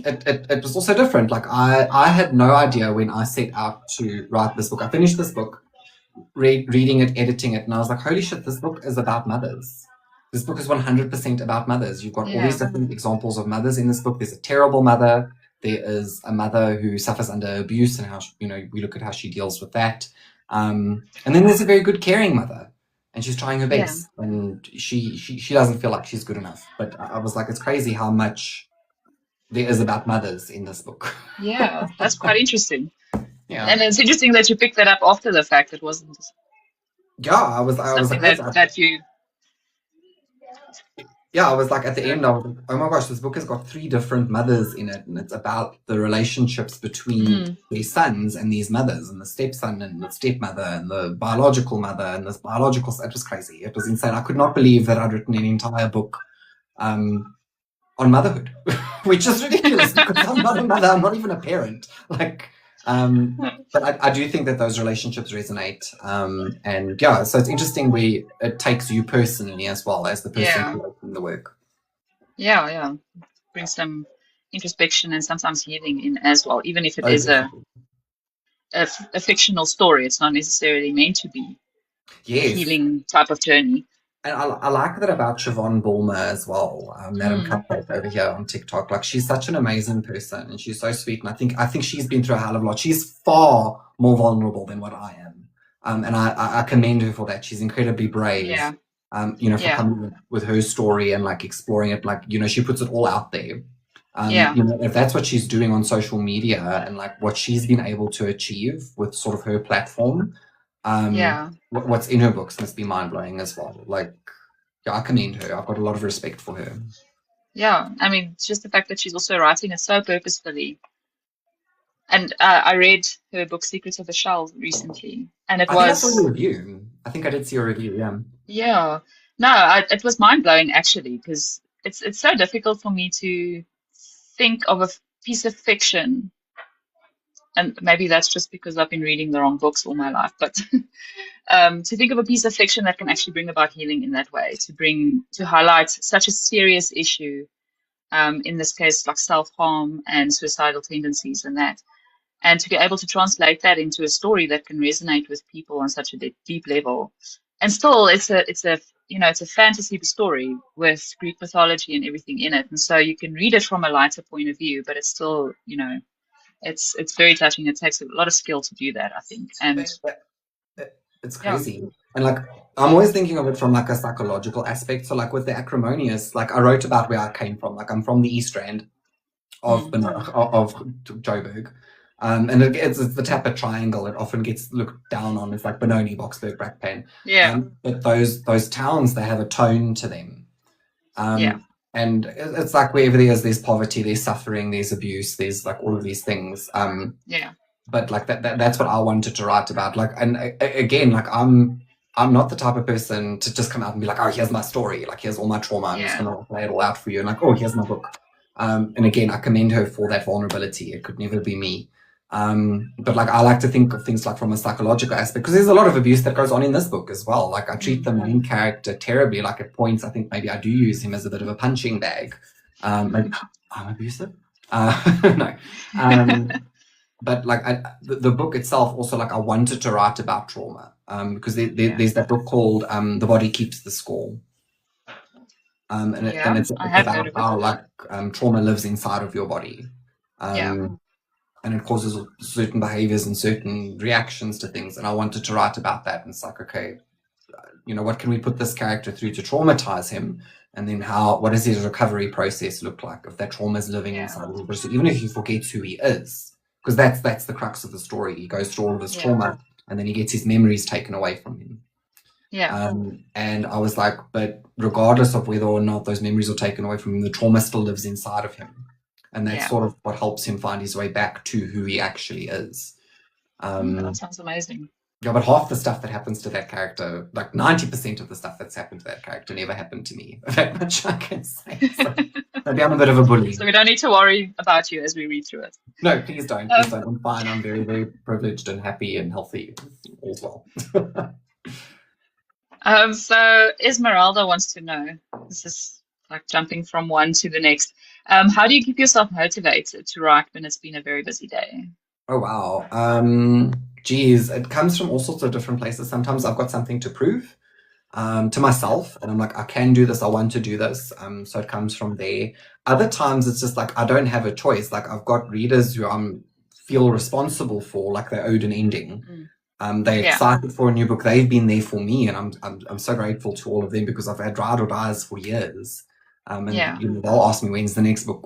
it was also different. Like I had no idea when I set out to write this book. I finished this book, reading it, editing it, and I was like, holy shit, this book is about mothers. This book is 100% about mothers. You've got all these different examples of mothers in this book. There's a terrible mother. There is a mother who suffers under abuse, and how we look at how she deals with that. And then there's a very good caring mother, and she's trying her best, and she doesn't feel like she's good enough. But I was like, it's crazy how much there is about mothers in this book. Yeah. That's quite interesting. Yeah. And it's interesting that you picked that up after the fact. It wasn't Yeah, I was something like, that you. yeah, I was like at the end, I was like, oh my gosh, this book has got 3 different mothers in it, and it's about the relationships between these sons and these mothers, and the stepson and the stepmother and the biological mother and this biological. It was crazy. It was insane. I could not believe that I'd written an entire book on motherhood, which is ridiculous because I'm not a mother. I'm not even a parent. Like, but I do think that those relationships resonate. And yeah, so it's interesting where it takes you personally as well as the person creating the work. Yeah, yeah. Brings some introspection and sometimes healing in as well, even if it is a fictional story. It's not necessarily meant to be a healing type of journey. And I like that about Siobhan Bulmer as well, Madam Cupcake over here on TikTok. Like she's such an amazing person, and she's so sweet. And I think she's been through a hell of a lot. She's far more vulnerable than what I am, and I commend her for that. She's incredibly brave. Yeah. For coming with her story and like exploring it. Like she puts it all out there. If that's what she's doing on social media and like what she's been able to achieve with sort of her platform. What's in her books must be mind-blowing as well. Like, I commend her. I've got a lot of respect for her. Yeah, I mean, just the fact that she's also writing it so purposefully. And I read her book Secrets of the Shell recently, and I think I saw your review. I think I did see your review. Yeah. Yeah. No, it was mind-blowing actually, because it's so difficult for me to think of a piece of fiction, and maybe that's just because I've been reading the wrong books all my life, but to think of a piece of fiction that can actually bring about healing in that way, to highlight such a serious issue, in this case, like self-harm and suicidal tendencies and that, and to be able to translate that into a story that can resonate with people on such a deep level. And still, it's a fantasy story with Greek mythology and everything in it, and so you can read it from a lighter point of view, but it's still, it's very touching. It takes a lot of skill to do that, I think, and it's crazy. Yeah. And like I'm always thinking of it from like a psychological aspect. So like with the acrimonious, like I wrote about where I came from. Like I'm from the East Rand of Joburg. And it's the Tapper Triangle. It often gets looked down on. It's like Benoni, Boksburg, Brakpan. Yeah. But those towns, they have a tone to them. And it's like wherever there's poverty, there's suffering, there's abuse, there's like all of these things. but like that's what I wanted to write about. Like, and again, like I'm not the type of person to just come out and be like, oh, here's my story, like here's all my trauma, I'm just Yeah. gonna lay it all out for you, and like, oh, here's my book. And again, I commend her for that vulnerability. It could never be me. But like I like to think of things like from a psychological aspect, because there's a lot of abuse that goes on in this book as well. Like I treat the main character terribly. Like at points, I think maybe I do use him as a bit of a punching bag. Maybe I'm abusive. No. But like the book itself also, like I wanted to write about trauma, because there's that book called The Body Keeps the Score, and it's about how like trauma lives inside of your body, and it causes certain behaviors and certain reactions to things, and I wanted to write about that. And it's like, okay, what can we put this character through to traumatize him, and then what does his recovery process look like if that trauma is living inside of him? So even if he forgets who he is, because that's the crux of the story. He goes through all of his trauma, and then he gets his memories taken away from him. And I was like, but regardless of whether or not those memories are taken away from him, the trauma still lives inside of him. And that's sort of what helps him find his way back to who he actually is. That sounds amazing. Yeah, but half the stuff that happens to that character, like 90% of the stuff that's happened to that character never happened to me. That much I can say. So maybe I'm a bit of a bully. So we don't need to worry about you as we read through it. No, please don't. Please don't. I'm fine. I'm very, very privileged and happy and healthy as well. So Esmeralda wants to know, this is like jumping from one to the next. How do you keep yourself motivated to write when it's been a very busy day? Oh, wow. Geez, it comes from all sorts of different places. Sometimes I've got something to prove to myself, and I'm like, I can do this, I want to do this. So it comes from there. Other times it's just like I don't have a choice. Like I've got readers who I feel responsible for, like they owed an ending. They're excited for a new book. They've been there for me, and I'm so grateful to all of them, because I've had ride or dies for years. And they'll ask me, when's the next book,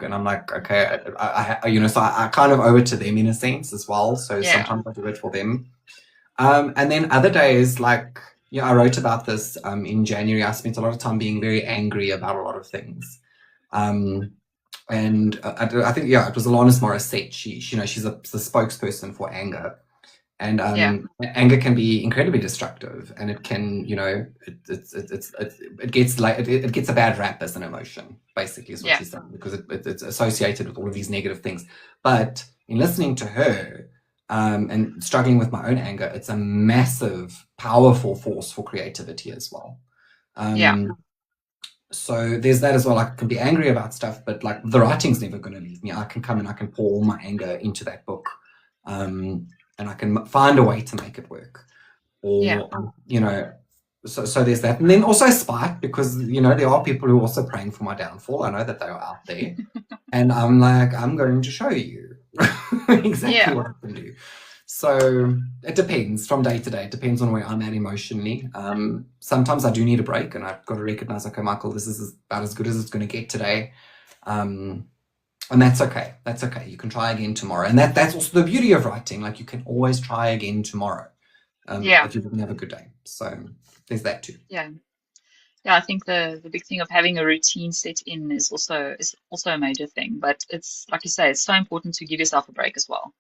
and I'm like, okay, so I kind of owe it to them in a sense as well. So sometimes I do it for them. And then other days, like, I wrote about this in January. I spent a lot of time being very angry about a lot of things. And I think, it was Alanis Morissette. She's the spokesperson for anger. And anger can be incredibly destructive, and it can, it gets a bad rap as an emotion, basically, is what she's saying, because it's associated with all of these negative things. But in listening to her and struggling with my own anger, it's a massive, powerful force for creativity as well. So there's that as well. I can be angry about stuff, but like the writing's never going to leave me. I can come and I can pour all my anger into that book. And I can find a way to make it work, or so there's that. And then also spite, because there are people who are also praying for my downfall. I know that they are out there, and I'm like, I'm going to show you exactly what I can do. So it depends from day to day. It depends on where I'm at emotionally. Sometimes I do need a break, and I've got to recognize, okay, Michael, this is about as good as it's going to get today. And that's okay. That's okay. You can try again tomorrow. And that's also the beauty of writing. Like, you can always try again tomorrow if you didn't have a good day. So there's that too. Yeah, I think the big thing of having a routine set in is also a major thing. But it's, like you say, it's so important to give yourself a break as well.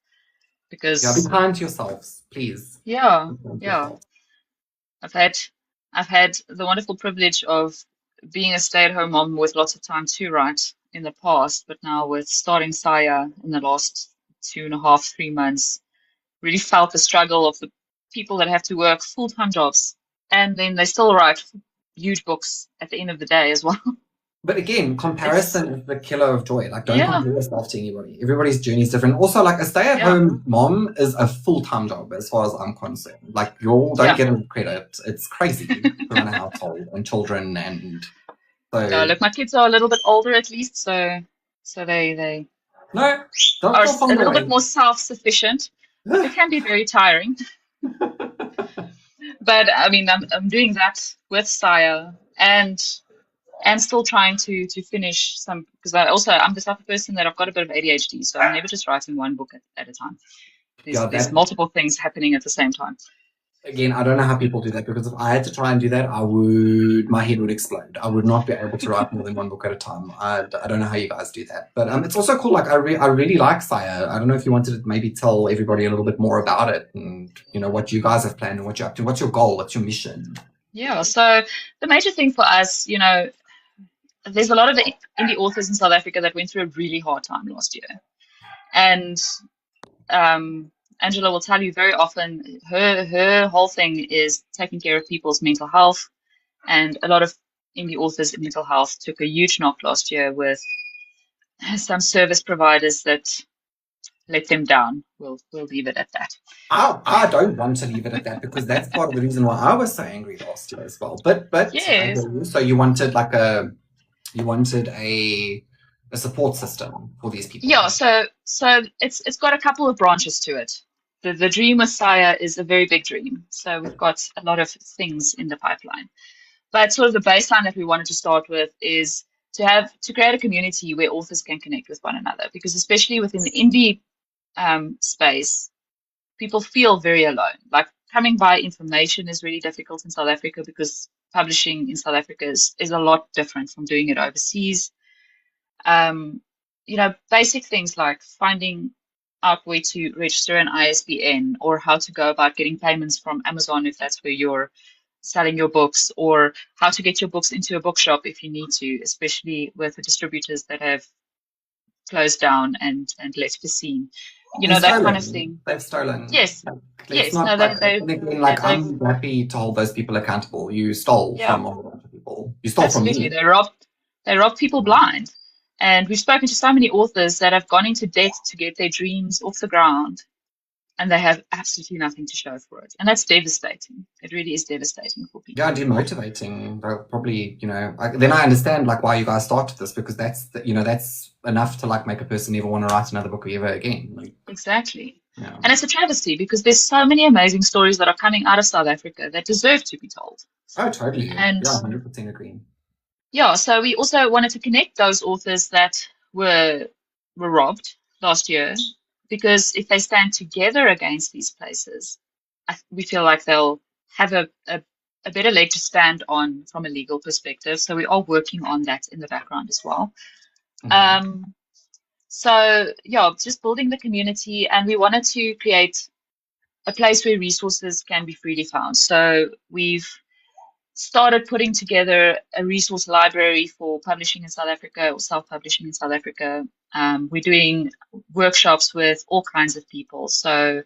Because be kind to yourselves, please. Yeah. I've had the wonderful privilege of being a stay-at-home mom with lots of time to write in the past, but now with starting Saya in the last 2.5, 3 months, really felt the struggle of the people that have to work full-time jobs, and then they still write huge books at the end of the day as well. But again, comparison is the killer of joy. Like, don't compare yourself to anybody. Everybody's journey is different. Also, like, a stay-at-home mom is a full-time job as far as I'm concerned. Like, you all don't get enough credit. It's crazy to run a household and children, and so. Look, my kids are a little bit older at least, so they are a little bit more self-sufficient. But it can be very tiring. But I mean, I'm doing that with Saya, and still trying to finish some, because I'm the type of person that I've got a bit of ADHD, so I'm never just writing one book at a time. There's multiple things happening at the same time. Again, I don't know how people do that because if I had to try and do that, my head would explode. I would not be able to write more than one book at a time. I don't know how you guys do that, but it's also cool. Like I really like Sire. I don't know if you wanted to maybe tell everybody a little bit more about it and what you guys have planned and what you're up to. What's your goal? What's your mission? Yeah, so the major thing for us, there's a lot of the indie authors in South Africa that went through a really hard time last year. And um, Angela will tell you very often her whole thing is taking care of people's mental health. And a lot of indie authors in mental health took a huge knock last year with some service providers that let them down. We'll leave it at that. I don't want to leave it at that because that's part of the reason why I was so angry last year as well. But I Yes. hear you. So you wanted a support system for these Yeah, people. so it's got a couple of branches to it. The dream with Saya is a very big dream. So we've got a lot of things in the pipeline. But sort of the baseline that we wanted to start with is to create a community where authors can connect with one another. Because especially within the indie space, people feel very alone. Like coming by information is really difficult in South Africa because publishing in South Africa is a lot different from doing it overseas. Um, basic things like finding out where to register an ISBN or how to go about getting payments from Amazon if that's where you're selling your books, or how to get your books into a bookshop if you need to, especially with the distributors that have closed down and left the scene. And That kind of stolen. thing. They've stolen. Yes, Like, let's yes. No, not like. they And again, like they've I'm happy to hold those people accountable. You stole yeah, from a whole bunch of people. You stole from absolutely. me. They rob people blind. And we've spoken to so many authors that have gone into debt to get their dreams off the ground, and they have absolutely nothing to show for it. And that's devastating. It really is devastating for Yeah, people. demotivating. Probably, then I understand like why you guys started this because that's enough to like make a person never want to write another book ever again. Like, Exactly. yeah. And it's a travesty because there's so many amazing stories that are coming out of South Africa that deserve to be told. Oh, totally. And Yeah, 100% agree. yeah, so we also wanted to connect those authors that were were robbed last year, because if they stand together against these places, we feel like they'll have a better leg to stand on from a legal perspective. So we are working on that in the background as well. Hmm. Um, so yeah, just building the community, and we wanted to create a place where resources can be freely found. So we've started putting together a resource library for publishing in South Africa or self-publishing in South Africa. We're doing workshops with all kinds of people. So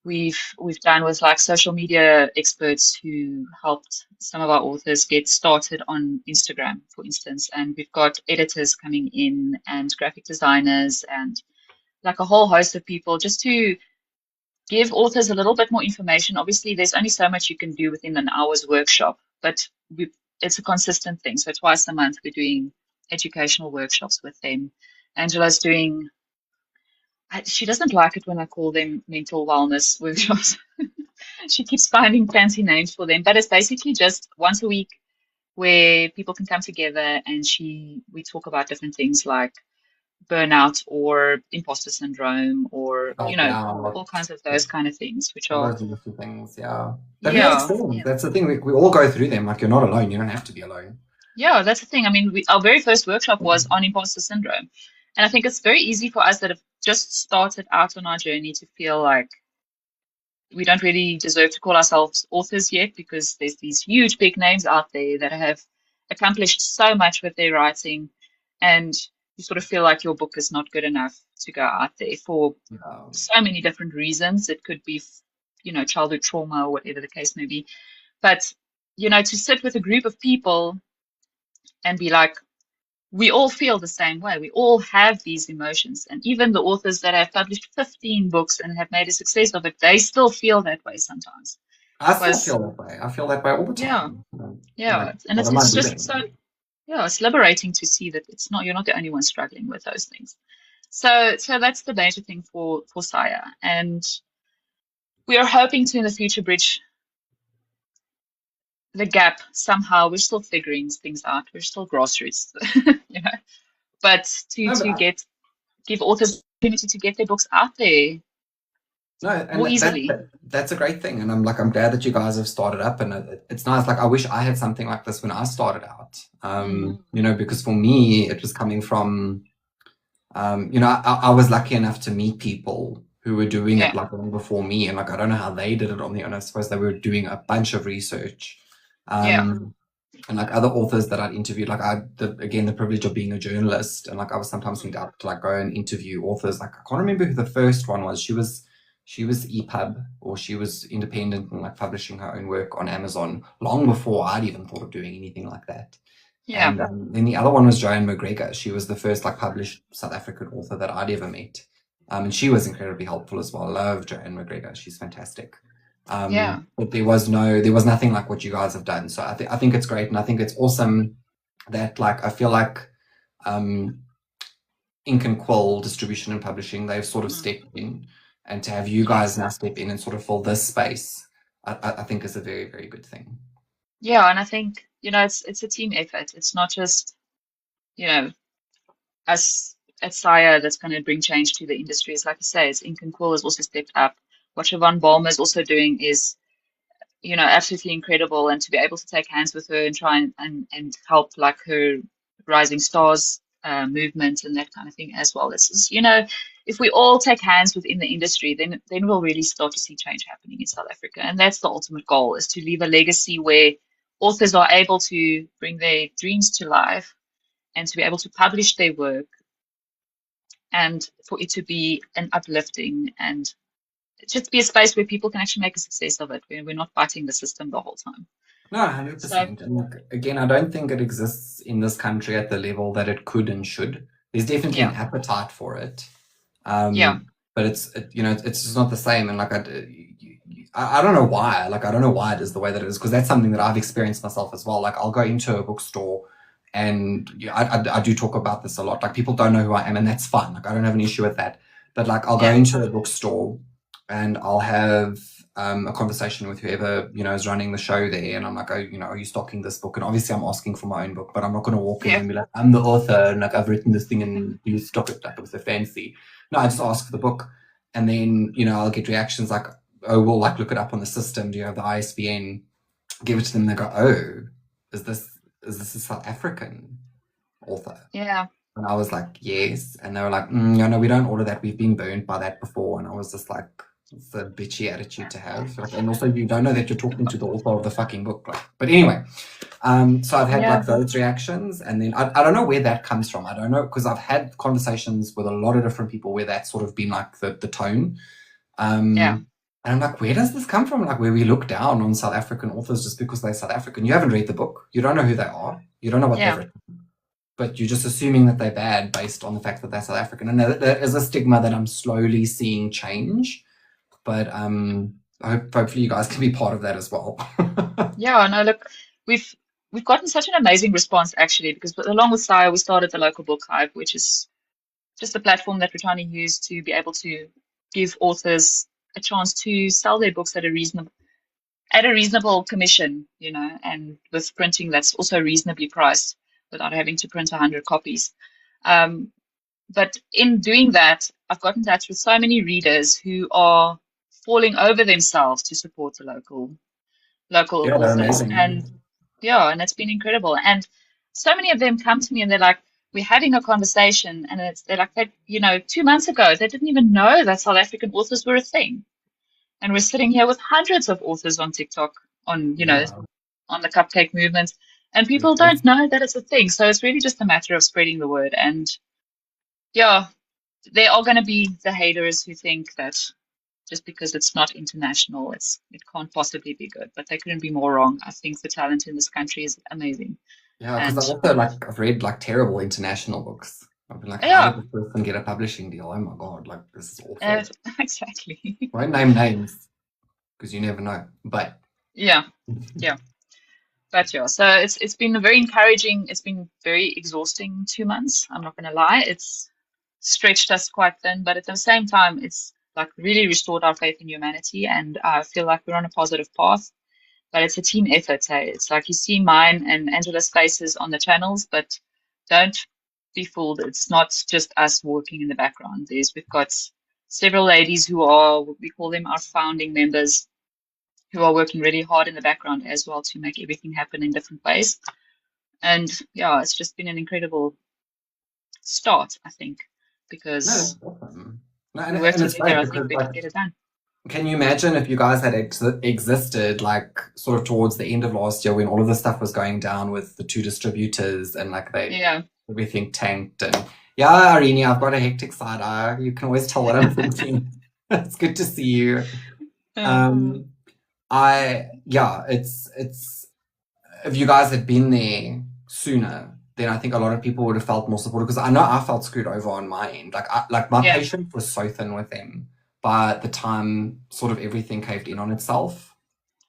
we've done with like social media experts who helped some of our authors get started on Instagram, for instance. And we've got editors coming in and graphic designers and like a whole host of people just to give authors a little bit more information. Obviously, there's only so much you can do within an hour's workshop, but it's a consistent thing. So twice a month, we're doing educational workshops with them. Angela's doing, she doesn't like it when I call them mental wellness workshops. She keeps finding fancy names for them, but it's basically just once a week where people can come together and we talk about different things like burnout or imposter syndrome or all Self-doubt. kinds of those kind of things, which All are those little things, yeah. That makes yeah, sense. That's the thing. We all go through them. Like you're not alone. You don't have to be alone. yeah, that's the thing. I mean, our very first workshop was on imposter syndrome, and I think it's very easy for us that have just started out on our journey to feel like we don't really deserve to call ourselves authors yet, because there's these huge big names out there that have accomplished so much with their writing, and you sort of feel like your book is not good enough to go out there for Yeah. so many different reasons. It could be, childhood trauma or whatever the case may be. But, to sit with a group of people and be like, we all feel the same way. We all have these emotions. And even the authors that have published 15 books and have made a success of it, they still feel that way sometimes. I still Was, feel that way. I feel that way all the yeah, time. Like, yeah. And what it's, am I it's just doing? so, yeah, it's liberating to see that you're not the only one struggling with those things. So that's the major thing for Saya. And we are hoping to in the future bridge the gap somehow. We're still figuring things out. We're still grassroots, you know. But to No, to give authors the opportunity to get their books out there No, and more easily. that's a great thing, and I'm glad that you guys have started up, and it's nice. Like I wish I had something like this when I started out. Mm, Because for me it was coming from, I was lucky enough to meet people who were doing it yeah, like long before me, and like I don't know how they did it on their own. I suppose they were doing a bunch of research. yeah, Um, and like other authors that I'd interviewed, like again, the privilege of being a journalist, and like I was sometimes sent out to like go and interview authors. Like I can't remember who the first one was. She was EPUB, or she was independent and like publishing her own work on Amazon long before I'd even thought of doing anything like that. yeah, And then the other one was Joanne McGregor. She was the first like published South African author that I'd ever met. And she was incredibly helpful as well. I love Joanne McGregor. She's fantastic. yeah. But there was nothing like what you guys have done. So I think it's great, and I think it's awesome that like I feel like um, Ink and Quill distribution and publishing, they've sort of Mm, stepped in, and to have you guys yes. now step in and sort of fill this space, I think is a very, very good thing. Yeah, and I think, it's a team effort. It's not just, you know, us at Sire that's going to bring change to the industry. It's like you say, it's Ink and Quill has also stepped up. What Siobhan Balmer is also doing is, absolutely incredible. And to be able to take hands with her and try and help like her Rising Stars movement and that kind of thing as well. This is, if we all take hands within the industry, then we'll really start to see change happening in South Africa. And that's the ultimate goal, is to leave a legacy where authors are able to bring their dreams to life and to be able to publish their work, and for it to be an uplifting and just be a space where people can actually make a success of it, where we're not fighting the system the whole time. No, So 100%. And like, again, I don't think it exists in this country at the level that it could and should. There's definitely an yeah, appetite for it. yeah, But it's just not the same. And like, I don't know why. Like, I don't know why it is the way that it is, because that's something that I've experienced myself as well. Like, I'll go into a bookstore, and I do talk about this a lot. Like, people don't know who I am, and that's fine. Like, I don't have an issue with that. But like, I'll go yeah, into a bookstore, and I'll have a conversation with whoever is running the show there, and I'm like, oh, are you stocking this book? And obviously, I'm asking for my own book, but I'm not going to walk in yeah, and be like, I'm the author, and like I've written this thing, and you stock it like it was a fancy. No, I just ask for the book, and then I'll get reactions like, oh, we'll like look it up on the system. Do you have the ISBN? Give it to them. And they go, oh, is this a South African author? yeah, And I was like, yes. And they were like, no, we don't order that. We've been burned by that before. And I was just like, it's a bitchy attitude to have. Like, and also, you don't know that you're talking to the author of the fucking book. Like, but anyway, so I've had yeah, like those reactions, and then I don't know where that comes from. I don't know, because I've had conversations with a lot of different people where that's sort of been like the tone. yeah, And I'm like, where does this come from? Like, where we look down on South African authors just because they're South African. You haven't read the book. You don't know who they are. You don't know what they've yeah, written, but you're just assuming that they're bad based on the fact that they're South African. And that is a stigma that I'm slowly seeing change. But hopefully you guys can be part of that as well. yeah. No, look, we've we've gotten such an amazing response actually, because along with Sire, we started the local book hive, which is just a platform that we're trying to use to be able to give authors a chance to sell their books at a reasonable commission, and with printing that's also reasonably priced without having to print 100 copies. Um, but in doing that, I've got in touch with so many readers who are falling over themselves to support the local Yeah, they're authors. amazing. And yeah, and it's been incredible. And so many of them come to me and they're like, we're having a conversation, and they're like, that, 2 months ago, they didn't even know that South African authors were a thing. And we're sitting here with hundreds of authors on TikTok, on, Yeah. on the cupcake movement, and people It's- don't know that it's a thing. So it's really just a matter of spreading the word. And yeah, there are going to be the haters who think that just because it's not international, it can't possibly be good. But they couldn't be more wrong. I think the talent in this country is amazing. yeah, because And I've read like terrible international books. I've been like, how did yeah, this person get a publishing deal? Oh my God, like this is awful. exactly. Won't name names because you never know. But Yeah, yeah. But yeah, so it's been a very encouraging. It's been very exhausting 2 months. I'm not going to lie. It's stretched us quite thin, but at the same time, it's like really restored our faith in humanity, and I feel like we're on a positive path. But it's a team effort. Hey? It's like you see mine and Angela's faces on the channels, but don't be fooled. It's not just us working in the background. We've got several ladies who are, we call them our founding members, who are working really hard in the background as well to make everything happen in different ways. And yeah, it's just been an incredible start, I think, No, that's because awesome. No, we work and it's together. great I think because we can like, get it done. can you imagine if you guys had existed like sort of towards the end of last year when all of this stuff was going down with the two distributors and like Yeah. everything tanked and yeah, Arini, I've got a hectic side eye. You can always tell what I'm thinking. It's good to see you. Um, it's if you guys had been there sooner, then I think a lot of people would have felt more supported because I know I felt screwed over on my end. Like my Yeah. patience was so thin with them by the time sort of everything caved in on itself.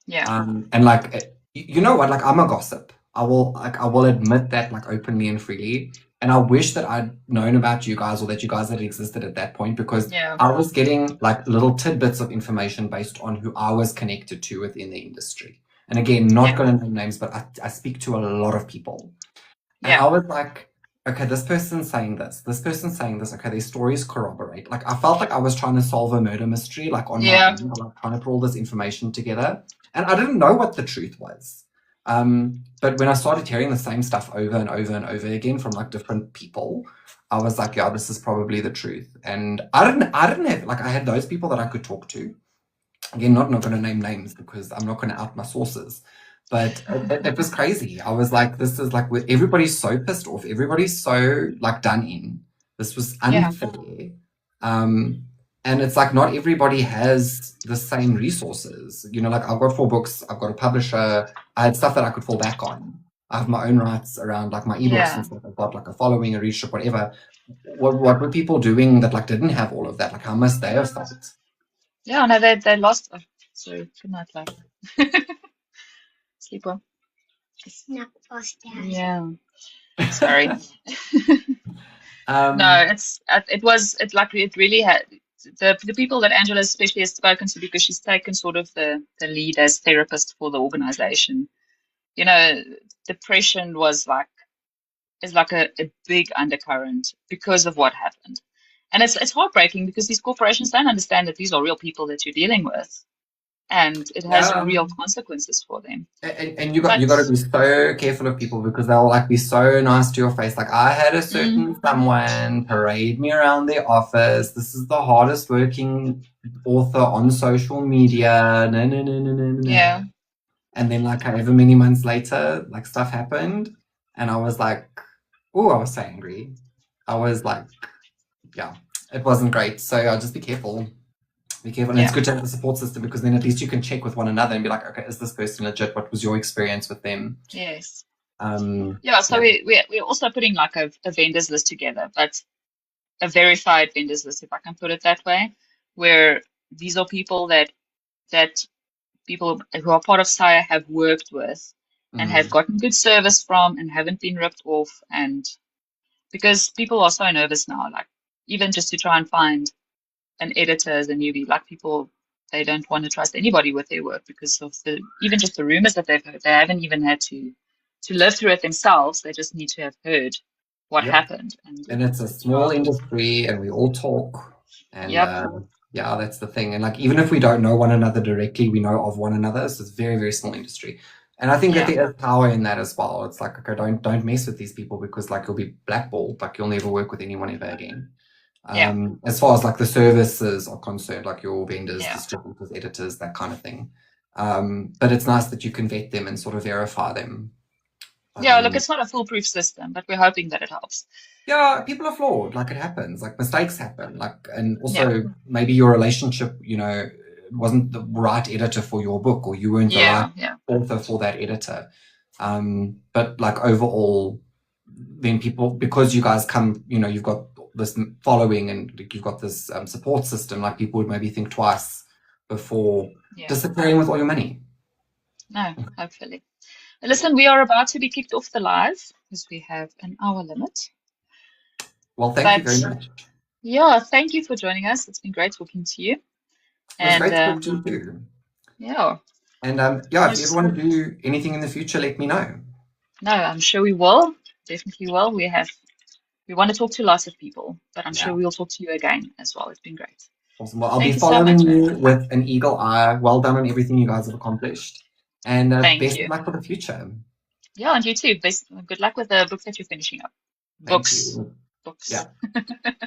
Yeah. And like you know what, like I'm a gossip. I will admit that like openly and freely. And I wish that I'd known about you guys or that you guys had existed at that point because Yeah. I was getting like little tidbits of information based on who I was connected to within the industry. And again, not Yeah. going to name names, but I speak to a lot of people. And Yeah. I was like, okay, this person's saying this person's saying this, okay, their stories corroborate. Like I felt like I was trying to solve a murder mystery, like on my Yeah. own, like trying to put all this information together. And I didn't know what the truth was. But when I started hearing the same stuff over and over and over again from like different people, I was like, yeah, this is probably the truth. And I didn't have like I had those people that I could talk to. Again, not going to name names because I'm not going to out my sources. But it was crazy. I was like, this is like everybody's so pissed off. Everybody's so like done in. This was Yeah. unfair. And it's like not everybody has the same resources. You know, like I've got 4 books, I've got a publisher, I had stuff that I could fall back on. I have my own rights around like my ebooks Yeah. and stuff. I've got like a following, a readership, whatever. What were people doing that like didn't have all of that? Like how must they have felt? Yeah. No, they lost. Oh, sorry. Good night, love. Sleep well. Yeah. Sorry. No, it like it really had the people that Angela especially has spoken to because she's taken sort of the lead as therapist for the organization. You know, depression was like is like a big undercurrent because of what happened. And it's heartbreaking because these corporations don't understand that these are real people that you're dealing with and it has Yeah. real consequences for them. And you got to be so careful of people because they'll like be so nice to your face. Like I had a certain someone parade me around their office. This is the hardest working author on social media. No. Yeah. And then like however many months later, like stuff happened, and I was like, oh, I was so angry. I was like, yeah, it wasn't great. So I'll just be careful. Be careful. And it's good to have a support system because then at least you can check with one another and be like, okay, is this person legit? What was your experience with them? Yes. Yeah, so we're also putting like a vendors list together, but a verified vendors list, if I can put it that way, where these are people that people who are part of Sire have worked with and have gotten good service from and haven't been ripped off. And because people are so nervous now, like even just to try and find an editor as a newbie, like people, they don't want to trust anybody with their work because of even just the rumors that they've heard. They haven't even had to live through it themselves. They just need to have heard what happened. And it's a small industry and we all talk. And yeah, that's the thing. And like, even if we don't know one another directly, we know of one another. So it's a very, very small industry. And I think that there is power in that as well. It's like, okay, don't mess with these people because like you'll be blackballed. Like you'll never work with anyone ever again. As far as like the services are concerned, like your vendors, distributors, editors, that kind of thing. But it's nice that you can vet them and sort of verify them. Look, it's not a foolproof system, but we're hoping that it helps. Yeah, people are flawed. Like it happens. Like mistakes happen. Like, and also maybe your relationship, you know, wasn't the right editor for your book, or you weren't the right author for that editor. But like overall, then people, because you guys come, you know, you've got this following and you've got this support system, like people would maybe think twice before disappearing with all your money. No, hopefully. Listen, we are about to be kicked off the live because we have an hour limit. Well, thank you very much. Yeah, thank you for joining us. It's been great talking to you. It was great talking to you. Yeah. And if you ever want to do anything in the future, let me know. No, I'm sure we will. Definitely will. We want to talk to lots of people, but I'm sure we'll talk to you again as well. It's been great. Awesome. Well, I'll be Thank you so following much, you man. with an eagle eye. Well done on everything you guys have accomplished. And Thank best of you. luck for the future. Yeah, and you too. Good luck with the books that you're finishing up. Thank Books. you. Books. Yeah.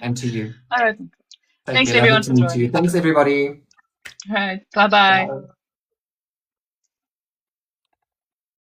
And to you. All right. Take Thanks care. Lovely everyone to for meet you. joining. Thanks, everybody. All right. Bye bye. Bye.